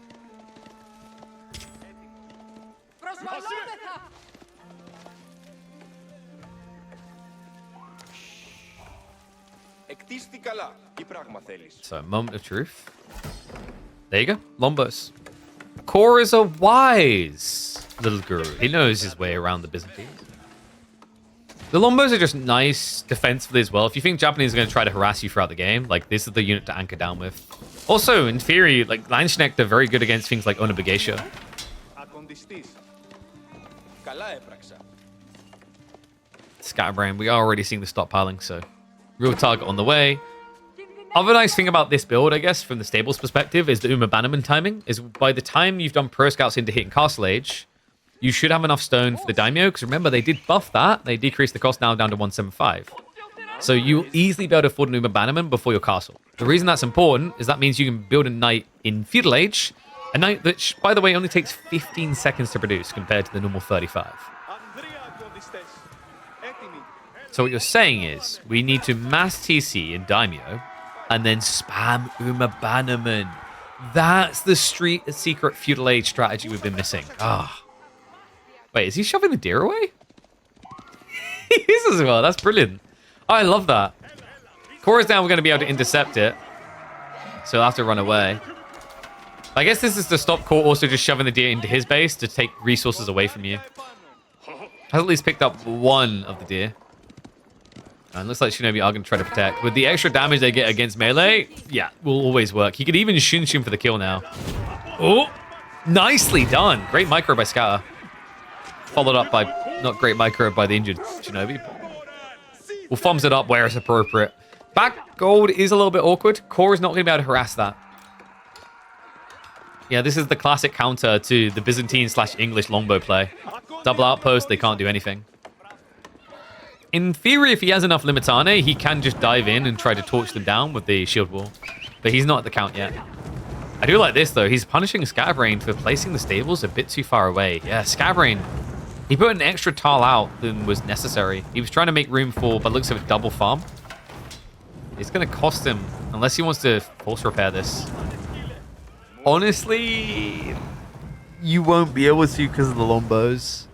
So, moment of truth. There you go. Lombos. Core is a wise little guru. He knows his way around the Byzantines. The Lombos are just nice defensively as well. If you think Japanese are going to try to harass you throughout the game, like, this is the unit to anchor down with. Also, in theory, like, Landsknecht are very good against things like Onobugeisha. Scatterbrain, we are already seeing the stockpiling, so real target on the way. Other nice thing about this build, I guess, from the stables perspective, is the Uma Bannerman timing. Is by the time you've done Pro Scouts into hitting Castle Age, you should have enough stone for the Daimyo, because remember, they did buff that. They decreased the cost now down to 175. So you'll easily be able to afford an Uma Bannerman before your castle. The reason that's important is that means you can build a knight in Feudal Age, a knight that, by the way, only takes 15 seconds to produce compared to the normal 35. So what you're saying is, we need to mass TC in Daimyo, and then spam Uma Bannerman. That's the street secret Feudal Age strategy we've been missing. Ah. Wait, is he shoving the deer away? He is as well. That's brilliant. I love that. Core is down. We're going to be able to intercept it. So he'll have to run away. I guess this is to stop Core also just shoving the deer into his base to take resources away from you. Has at least picked up one of the deer. And looks like Shinobi are going to try to protect. With the extra damage they get against melee, yeah, will always work. He could even Shunshin for the kill now. Oh, nicely done. Great micro by Scatter. Followed up by, not great micro by the injured Shinobi. We'll thumbs it up where it's appropriate. Back gold is a little bit awkward. Core is not going to be able to harass that. Yeah, this is the classic counter to the Byzantine/English longbow play. Double outpost, they can't do anything. In theory, if he has enough Limitane, he can just dive in and try to torch them down with the shield wall. But he's not at the count yet. I do like this, though. He's punishing Scatterbrain for placing the stables a bit too far away. Yeah, Scatterbrain, he put an extra tile out than was necessary. He was trying to make room for, by the looks of it, double farm. It's going to cost him, unless he wants to force repair this. Honestly, you won't be able to because of the Lombos.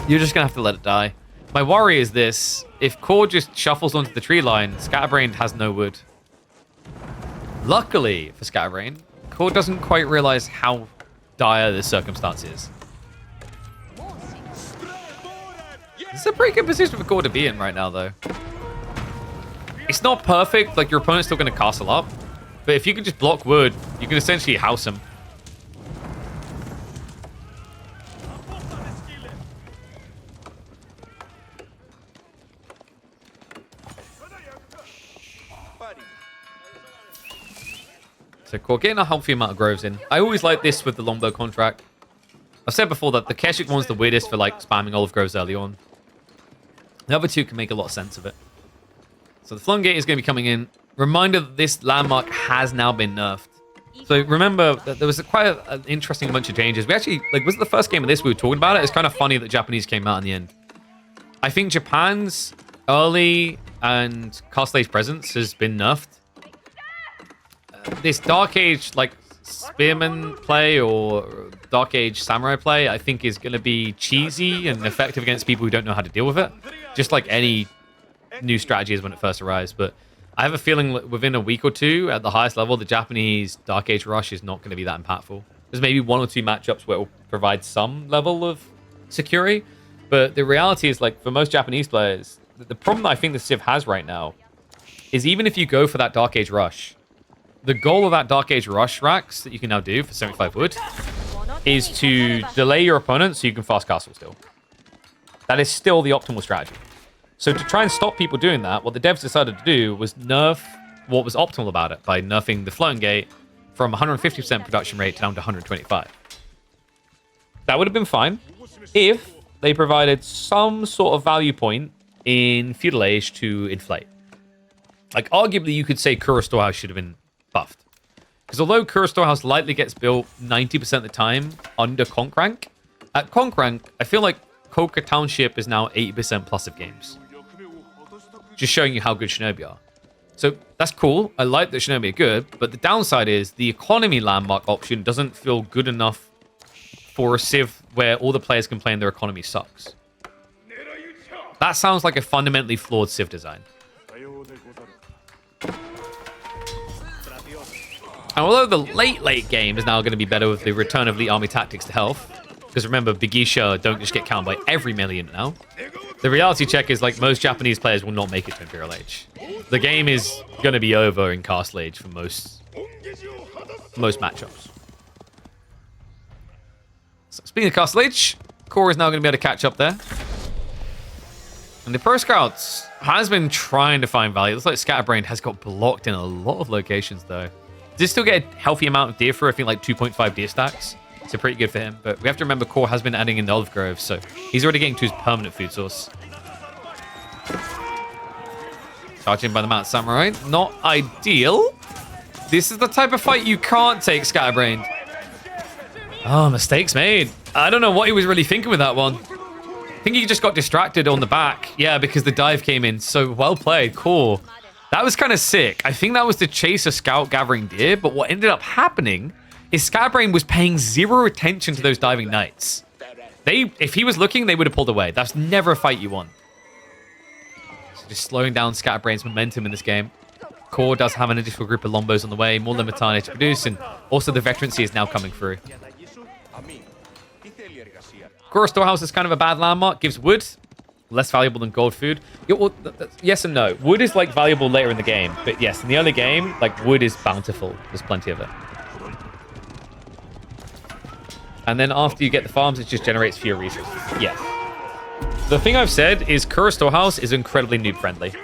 You're just going to have to let it die. My worry is this. If Core just shuffles onto the tree line, Scatterbrain has no wood. Luckily for Scatterbrain, Core doesn't quite realize how dire this circumstance is. This is a pretty good position for Core to be in right now, though. It's not perfect, like your opponent's still going to castle up. But if you can just block wood, you can essentially house him. So Core getting a healthy amount of groves in. I always like this with the longbow contract. I've said before that the Keshik one's the weirdest for like spamming olive groves early on. The other two can make a lot of sense of it. So the Flungate is going to be coming in. Reminder that this landmark has now been nerfed. So remember that there was quite an interesting bunch of changes. We actually, like, was it the first game of this we were talking about it? It's kind of funny that Japanese came out in the end. I think Japan's early and Castle Age presence has been nerfed. This Dark Age, like, spearman play or Dark Age samurai play, I think is going to be cheesy and effective against people who don't know how to deal with it. Just like any new strategy is when it first arrives. But I have a feeling within a week or two at the highest level, the Japanese Dark Age rush is not going to be that impactful. There's maybe 1 or 2 matchups where it will provide some level of security. But the reality is, like, for most Japanese players, the problem that I think the Civ has right now is even if you go for that Dark Age rush, the goal of that Dark Age rush racks that you can now do for 75 wood is to delay your opponent so you can fast castle still. That is still the optimal strategy. So to try and stop people doing that, what the devs decided to do was nerf what was optimal about it by nerfing the floating gate from 150% production rate down to 125. That would have been fine if they provided some sort of value point in Feudal Age to inflate. Like, arguably, you could say Kura Storehouse should have been buffed. Because although Kura Storehouse lightly gets built 90% of the time under Conk rank, at Conk rank, I feel like Koka Township is now 80% plus of games. Just showing you how good Shinobi are. So that's cool. I like that Shinobi are good, but the downside is the economy landmark option doesn't feel good enough for a Civ where all the players can play and their economy sucks. That sounds like a fundamentally flawed Civ design. And although the late game is now going to be better with the return of Elite Army Tactics to health, because remember, Bigisha don't just get counted by every melee unit now. The reality check is, like, most Japanese players will not make it to Imperial Age. The game is going to be over in Castle Age for most matchups. So speaking of Castle Age, Core is now going to be able to catch up there. And the Pro Scouts has been trying to find value. It looks like Scatterbrain has got blocked in a lot of locations, though. Does still get a healthy amount of deer for, I think, like 2.5 deer stacks. So pretty good for him. But we have to remember Core has been adding in the Olive Grove, so he's already getting to his permanent food source. Charging by the Mount Samurai. Not ideal. This is the type of fight you can't take, Scatterbrained. Oh, mistakes made. I don't know what he was really thinking with that one. I think he just got distracted on the back. Yeah, because the dive came in. So well played. Cool. That was kind of sick. I think that was to chase a scout gathering deer, but what ended up happening is Scatterbrain was paying zero attention to those diving knights. If he was looking, they would have pulled away. That's never a fight you want. So just slowing down Scatterbrain's momentum in this game. Core does have an additional group of Lombos on the way, more Limitane to produce, and also the veterancy is now coming through. Kura Storehouse is kind of a bad landmark, gives wood, less valuable than gold food. Yeah, well, yes and no. Wood is like valuable later in the game, but yes, in the early game, like wood is bountiful. There's plenty of it. And then after you get the farms, it just generates fewer resources. Yes. The thing I've said is Kura Storehouse is incredibly noob friendly.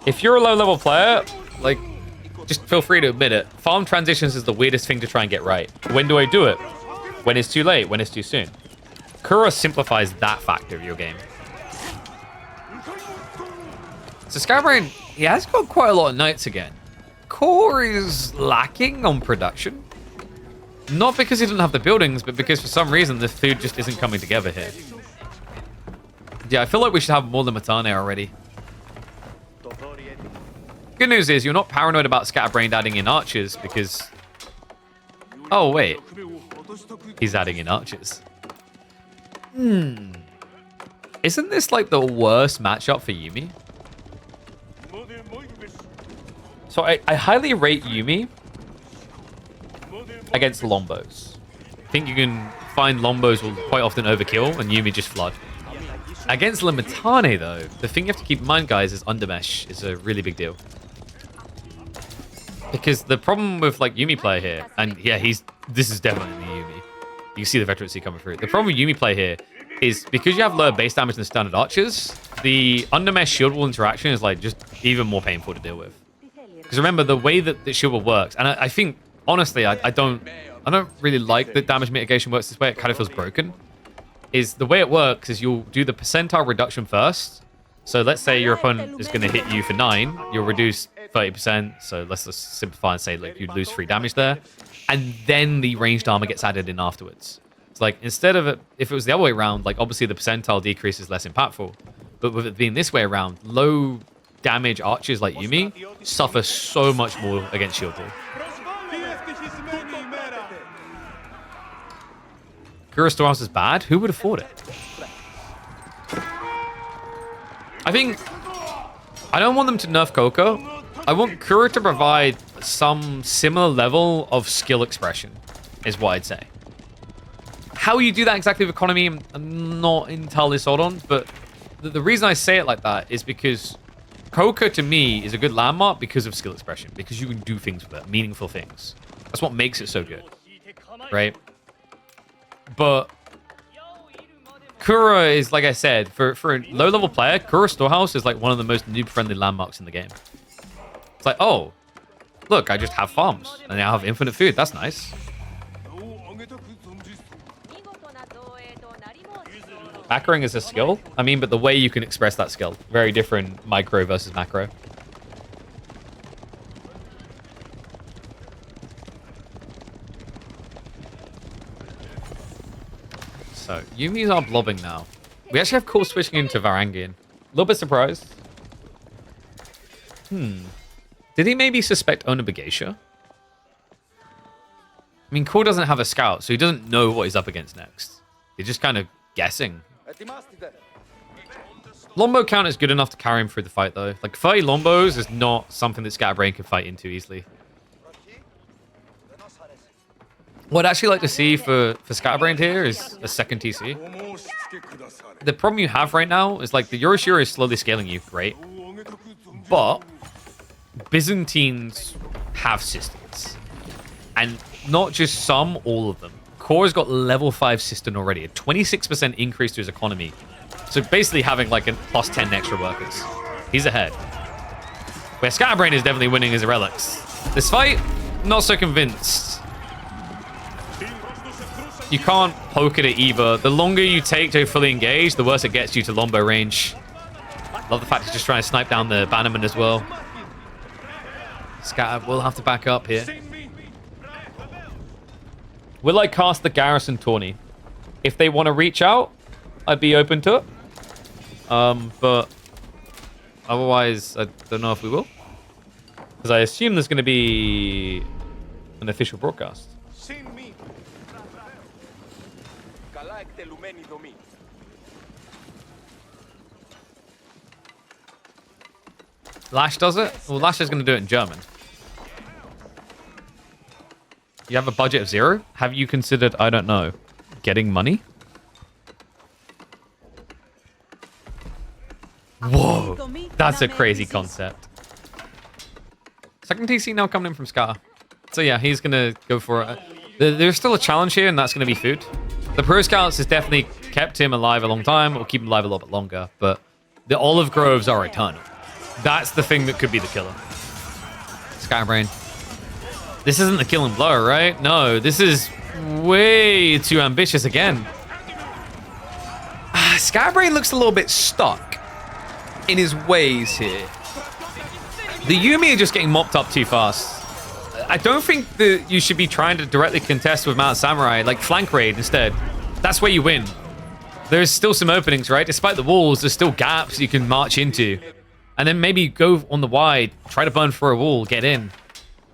If you're a low-level player, like, just feel free to admit it. Farm transitions is the weirdest thing to try and get right. When do I do it? When it's too late? When it's too soon? Kura simplifies that factor of your game. So Scatterbrain, he has got quite a lot of knights again. Core is lacking on production. Not because he doesn't have the buildings, but because for some reason the food just isn't coming together here. Yeah, I feel like we should have more Limitane already. Good news is you're not paranoid about Scatterbrain adding in archers because... Oh, wait. He's adding in archers. Isn't this like the worst matchup for Yuumi? So I highly rate Yuumi against Lombos. I think you can find Lombos will quite often overkill and Yuumi just flood. Against Limitane, though, the thing you have to keep in mind, guys, is undermesh is a really big deal. Because the problem with like Yuumi play here, and yeah, this is definitely Yuumi. You can see the veterancy coming through. The problem with Yuumi play here is because you have lower base damage than standard archers, the undermesh shield wall interaction is like just even more painful to deal with. Because remember, the way that the shield wall works, and I think, honestly, I don't really like that damage mitigation works this way. It kind of feels broken. Is the way it works is you'll do the percentile reduction first. So let's say your opponent is going to hit you for 9, you'll reduce 30%. So let's just simplify and say like you'd lose 3 damage there. And then the ranged armor gets added in afterwards. It's like instead of it, if it was the other way around, like obviously the percentile decrease is less impactful. But with it being this way around, low damage archers like Yuumi suffer so much more against shield wall. Kura Storehouse is bad? Who would afford it? I think... I don't want them to nerf Coco. I want Kura to provide some similar level of skill expression, is what I'd say. How you do that exactly with economy, I'm not entirely sold on, but the reason I say it like that is because Coco, to me, is a good landmark because of skill expression, because you can do things with it, meaningful things. That's what makes it so good, right? But Kura is, like I said, for a low-level player, Kura Storehouse is like one of the most noob-friendly landmarks in the game. It's like, oh, look, I just have farms, and I have infinite food. That's nice. Macroing is a skill. I mean, but the way you can express that skill, very different micro versus macro. So, Yumi's are blobbing now. We actually have Core switching into Varangian. A little bit surprised. Did he maybe suspect Onabageisha? I mean, Core doesn't have a scout, so he doesn't know what he's up against next. He's just kind of guessing. Lombo count is good enough to carry him through the fight, though. Like, 30 Lombos is not something that Scatterbrain can fight into easily. What I'd actually like to see for Scatterbrain here is a second TC. The problem you have right now is, like, the Euroshiro is slowly scaling you, great. But Byzantines have systems. And not just some, all of them. Core's got level 5 system already, a 26% increase to his economy. So basically having like a plus 10 extra workers. He's ahead. Where Scatterbrain is definitely winning his relics. This fight, not so convinced. You can't poke at it either. The longer you take to fully engage, the worse it gets you to Lombo range. Love the fact he's just trying to snipe down the Bannerman as well. Scatter will have to back up here. Will I cast the Garrison Tourney? If they want to reach out, I'd be open to it. But otherwise, I don't know if we will. Because I assume there's going to be an official broadcast. Lash does it? Well, Lash is going to do it in German. You have a budget of 0? Have you considered, I don't know, getting money? Whoa, that's a crazy concept. Second TC now coming in from Scar. So yeah, he's going to go for it. There's still a challenge here, and that's going to be food. The Pro Scouts has definitely kept him alive a long time, or keep him alive a little bit longer, but the Olive Groves are eternal. That's the thing that could be the killer. Scatterbrain. This isn't the killing blow, right? No, this is way too ambitious again. Scatterbrain looks a little bit stuck in his ways here. The Yumi are just getting mopped up too fast. I don't think that you should be trying to directly contest with Mount Samurai, like flank raid instead. That's where you win. There's still some openings, right? Despite the walls, there's still gaps you can march into. And then maybe go on the wide, try to burn through a wall, get in.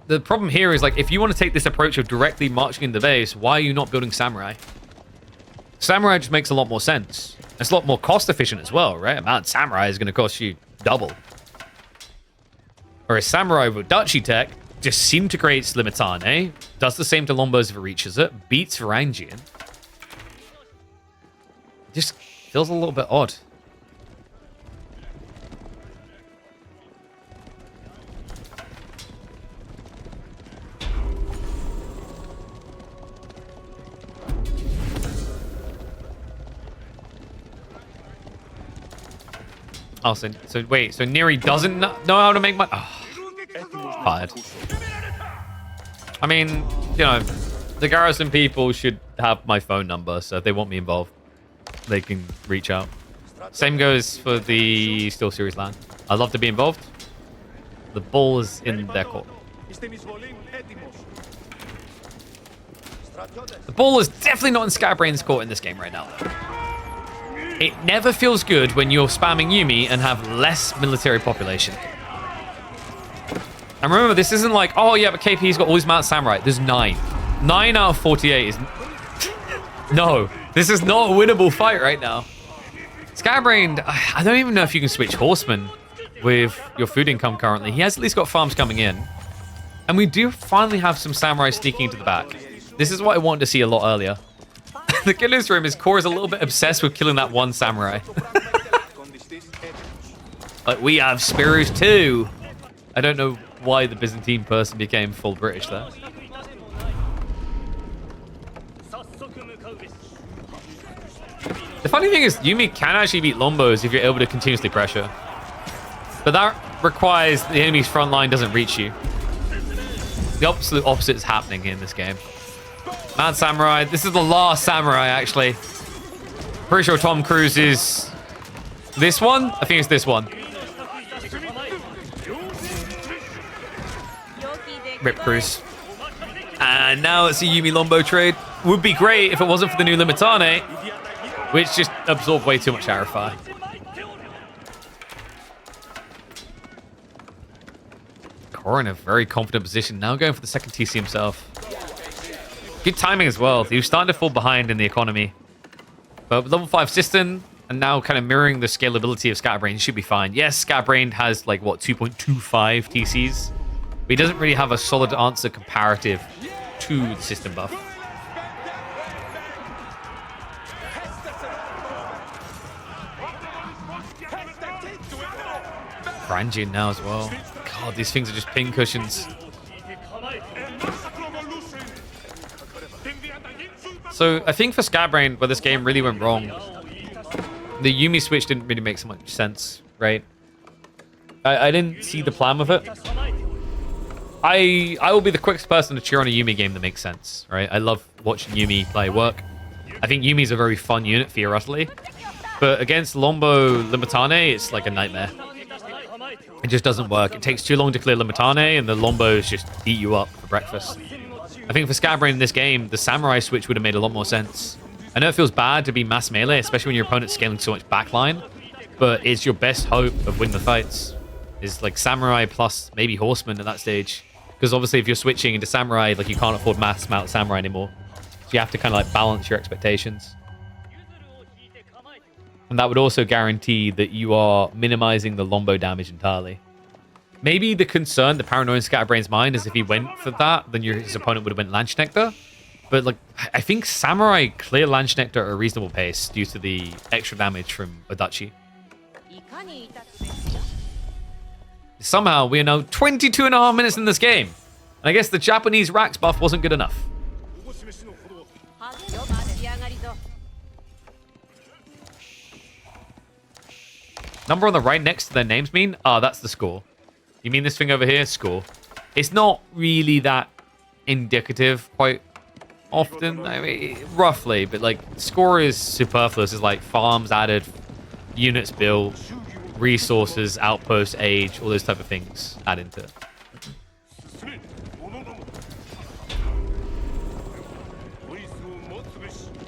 The problem here is, like, if you want to take this approach of directly marching in the base, why are you not building Samurai? Samurai just makes a lot more sense. It's a lot more cost efficient as well, right? Mount Samurai is going to cost you double. Whereas Samurai with Duchy tech disintegrates Limitane, does the same to Lombos if it reaches it, beats Varangian. Just feels a little bit odd. Oh, so wait, so Neri doesn't know how to make money? Oh, fired. I mean, you know, the Garrison people should have my phone number, so if they want me involved, they can reach out. Same goes for the Steel Series land. I'd love to be involved. The ball is in their court. The ball is definitely not in Scatterbrain's court in this game right now, though. It never feels good when you're spamming Yumi and have less military population. And remember, this isn't like, oh yeah, but KP's got all his Mount Samurai. There's 9. 9 out of 48 is... No, this is not a winnable fight right now. Scatterbrained, I don't even know if you can switch Horseman with your food income currently. He has at least got farms coming in. And we do finally have some samurai sneaking into the back. This is what I wanted to see a lot earlier. The good news for him is Core is a little bit obsessed with killing that one samurai. Like, we have spears too. I don't know why the Byzantine person became full British there. The funny thing is, Yumi can actually beat Lombos if you're able to continuously pressure. But that requires the enemy's front line doesn't reach you. The absolute opposite is happening in this game. Mad Samurai. This is the last Samurai, actually. Pretty sure Tom Cruise is this one? I think it's this one. Rip Cruise. And now it's a Yumi Lombo trade. Would be great if it wasn't for the new Limitane, which just absorbed way too much arrow fire. Core in a very confident position. Now going for the second TC himself. Good timing as well. He was starting to fall behind in the economy. But with level 5 System, and now kind of mirroring the scalability of Scatterbrain, he should be fine. Yes, Scatterbrain has like, what, 2.25 TCs? But he doesn't really have a solid answer comparative to the system buff. Ranjin now as well. God, these things are just pin cushions. So I think for Scatterbrain, where this game really went wrong, the Yumi switch didn't really make so much sense, right? I didn't see the plan with it. I will be the quickest person to cheer on a Yumi game that makes sense, right? I love watching Yumi play work. I think Yumi's a very fun unit, theoretically. But against Lombo Limitane, it's like a nightmare. It just doesn't work. It takes too long to clear Limitane, and the Lombos just eat you up for breakfast. I think for Scatterbrain in this game, the Samurai switch would have made a lot more sense. I know it feels bad to be mass melee, especially when your opponent's scaling so much backline, but it's your best hope of winning the fights. Is like Samurai plus maybe Horseman at that stage. Because obviously if you're switching into Samurai, like you can't afford mass amount of Samurai anymore. So you have to kind of like balance your expectations. And that would also guarantee that you are minimizing the Lombo damage entirely. Maybe the concern, the paranoia in Scatterbrain's mind is if he went for that, then his opponent would have went Landsknechter. But like, I think Samurai clear Landsknechter at a reasonable pace due to the extra damage from Odachi. Somehow, we are now 22.5 minutes in this game. And I guess the Japanese Rax buff wasn't good enough. Number on the right next to their names mean? Ah, that's the score. You mean this thing over here? Score. It's not really that indicative quite often. I mean, roughly, but like score is superfluous. It's like farms added, units built, resources, outposts, age, all those type of things add into it.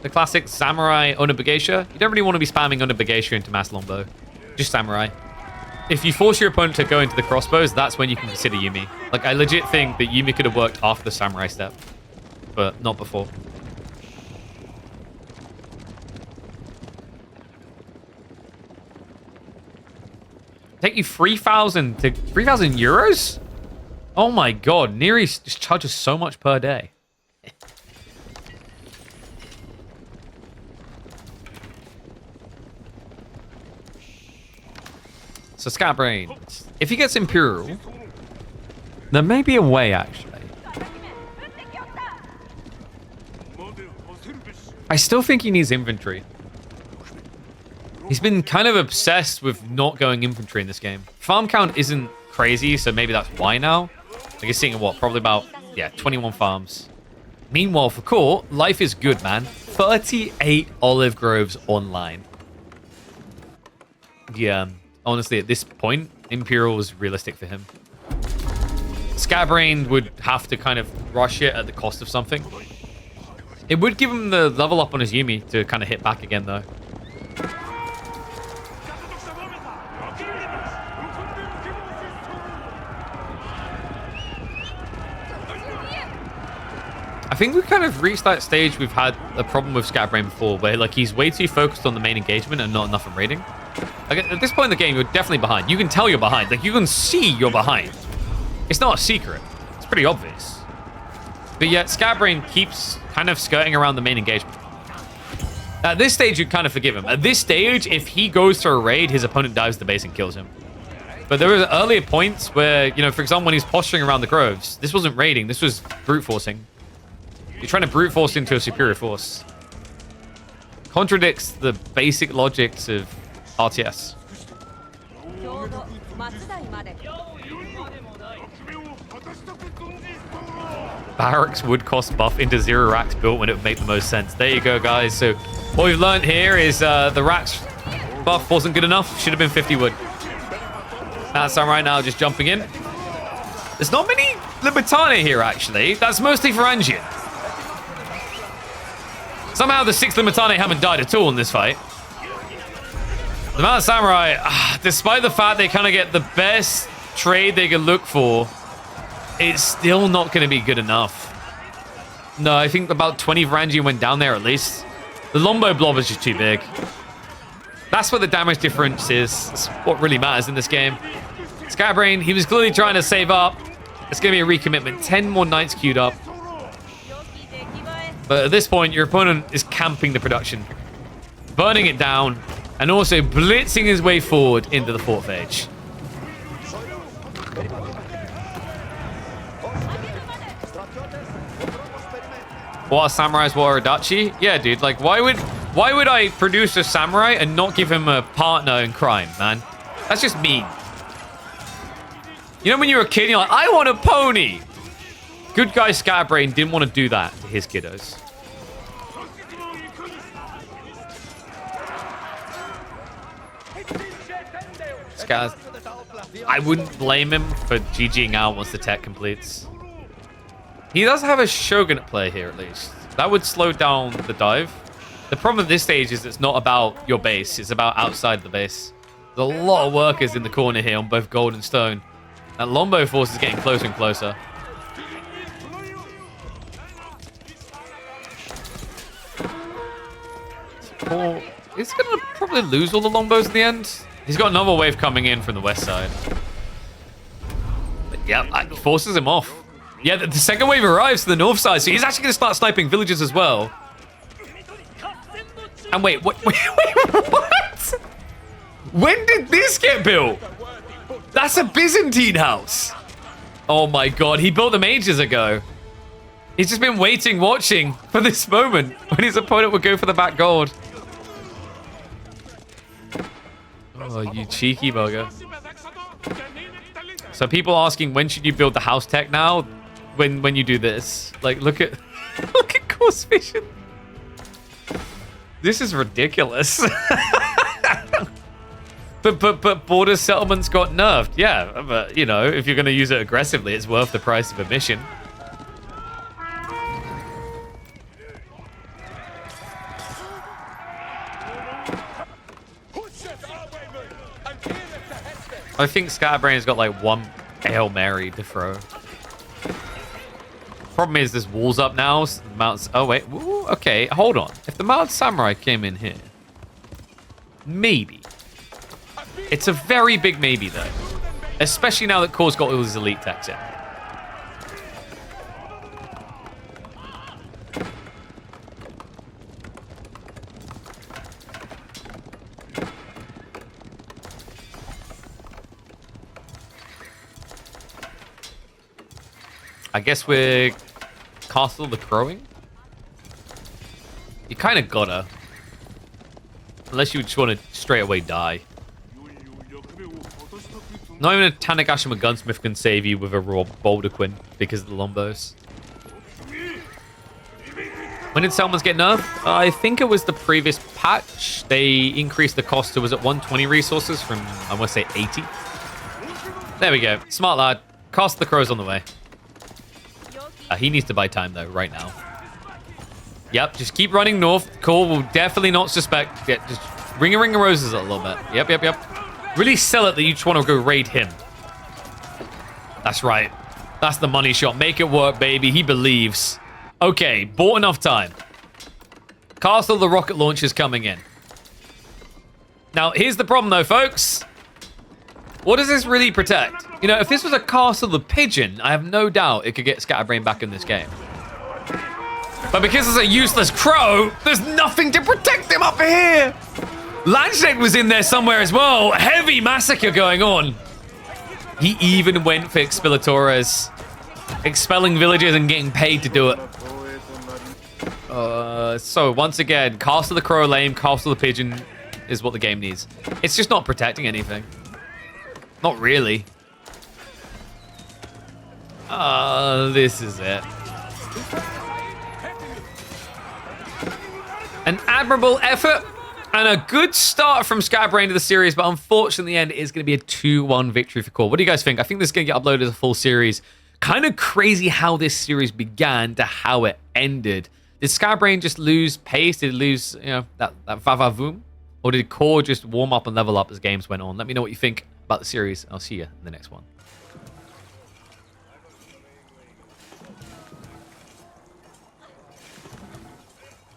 The classic Samurai Onabegeisha. You don't really want to be spamming Onabegeisha into Mass Lombo. Just Samurai. If you force your opponent to go into the crossbows, that's when you can consider Yumi. Like, I legit think that Yumi could have worked after the Samurai step, but not before. Take you 3,000 to 3,000 euros? Oh my god, Neri just charges so much per day. So Scatterbrain, if he gets Imperial, there may be a way, actually. I still think he needs infantry. He's been kind of obsessed with not going infantry in this game. Farm count isn't crazy, so maybe that's why now. Like he's seeing what, probably about, yeah, 21 farms. Meanwhile, for Core, life is good, man. 38 olive groves online. Yeah. Honestly, at this point, Imperial is realistic for him. Scatterbrain would have to kind of rush it at the cost of something. It would give him the level up on his Yumi to kind of hit back again, though. I think we've kind of reached that stage we've had a problem with Scatterbrain before, where like he's way too focused on the main engagement and not enough on raiding. Like, at this point in the game, you're definitely behind. You can tell you're behind. Like, you can see you're behind. It's not a secret. It's pretty obvious. But yet, Scatterbrain keeps kind of skirting around the main engagement. At this stage, you kind of forgive him. At this stage, if he goes for a raid, his opponent dives the base and kills him. But there were earlier points where, you know, for example, when he's posturing around the groves, this wasn't raiding, this was brute forcing. You're trying to brute force into a superior force. Contradicts the basic logics of RTS. Barracks would cost buff into 0 racks built when it would make the most sense. There you go, guys. So what we've learned here is the racks buff wasn't good enough. Should have been 50 wood. That's right now just jumping in. There's not many Libertane here, actually. That's mostly Varangian. Somehow the 6 Libertane haven't died at all in this fight. The Mountain Samurai, despite the fact they kind of get the best trade they can look for, it's still not going to be good enough. No, I think about 20 Varangian went down there at least. The Lombo blob is just too big. That's what the damage difference is. That's what really matters in this game. Scatterbrain, he was clearly trying to save up. It's going to be a recommitment. 10 more knights queued up. But at this point, your opponent is camping the production, burning it down, and also blitzing his way forward into the 4th age. What, samurais, what, Adachi? Yeah, dude, like, why would I produce a samurai and not give him a partner in crime, man? That's just mean. You know when you were a kid, you're like, I want a pony! Good guy Scatterbrain didn't want to do that to his kiddos. I wouldn't blame him for GGing out once the tech completes. He does have a Shogunate play here, at least. That would slow down the dive. The problem at this stage is it's not about your base. It's about outside the base. There's a lot of workers in the corner here on both gold and stone. That Lombo force is getting closer and closer. Paul is going to probably lose all the Lombos in the end. He's got another wave coming in from the west side. But yeah, it forces him off. Yeah, the second wave arrives to the north side, so he's actually going to start sniping villages as well. And wait, what? When did this get built? That's a Byzantine house. Oh my god, he built them ages ago. He's just been waiting, watching for this moment when his opponent would go for the back gold. Oh, you cheeky bugger. So people asking, when should you build the house tech now? When you do this. Like, look at look at course vision. This is ridiculous. But border settlements got nerfed. Yeah, but you know, if you're going to use it aggressively, it's worth the price of admission. I think Scatterbrain's got like one Hail Mary to throw. Problem is, there's walls up now. So the mountains. Oh wait. Ooh, okay, hold on. If the Mountain Samurai came in here, maybe. It's a very big maybe though, especially now that Core's got all his elite techs in. I guess we're Castle the Crowing. You kind of gotta. Unless you just want to straight away die. Not even a Tanegashima gunsmith can save you with a raw Boulder Quinn because of the Lombos. When did Selmans get nerfed? I think it was the previous patch. They increased the cost to, was it 120 resources from, I want to say 80? There we go. Smart lad. Cast the Crows on the way. He needs to buy time, though, right now. Yep, just keep running north. Core will definitely not suspect. Yeah, just ring a roses a little bit. Yep. Really sell it that you just want to go raid him. That's right. That's the money shot. Make it work, baby. He believes. Okay, bought enough time. Castle of the rocket launchers coming in. Now, here's the problem, though, folks. What does this really protect? You know, if this was a Castle of the Pigeon, I have no doubt it could get Scatterbrain back in this game. But because it's a useless crow, there's nothing to protect him up here. Landshed was in there somewhere as well. Heavy massacre going on. He even went for Expilatores. Expelling villagers and getting paid to do it. So, once again, Castle of the Crow lame, Castle of the Pigeon is what the game needs. It's just not protecting anything. Not really. This is it. An admirable effort and a good start from Scatterbrain to the series, but unfortunately, in the end, it is going to be a 2-1 victory for Core. What do you guys think? I think this is going to get uploaded as a full series. Kind of crazy how this series began to how it ended. Did Scatterbrain just lose pace? Did it lose, you know, that va-va-voom? Or did Core just warm up and level up as games went on? Let me know what you think about the series. I'll see you in the next one.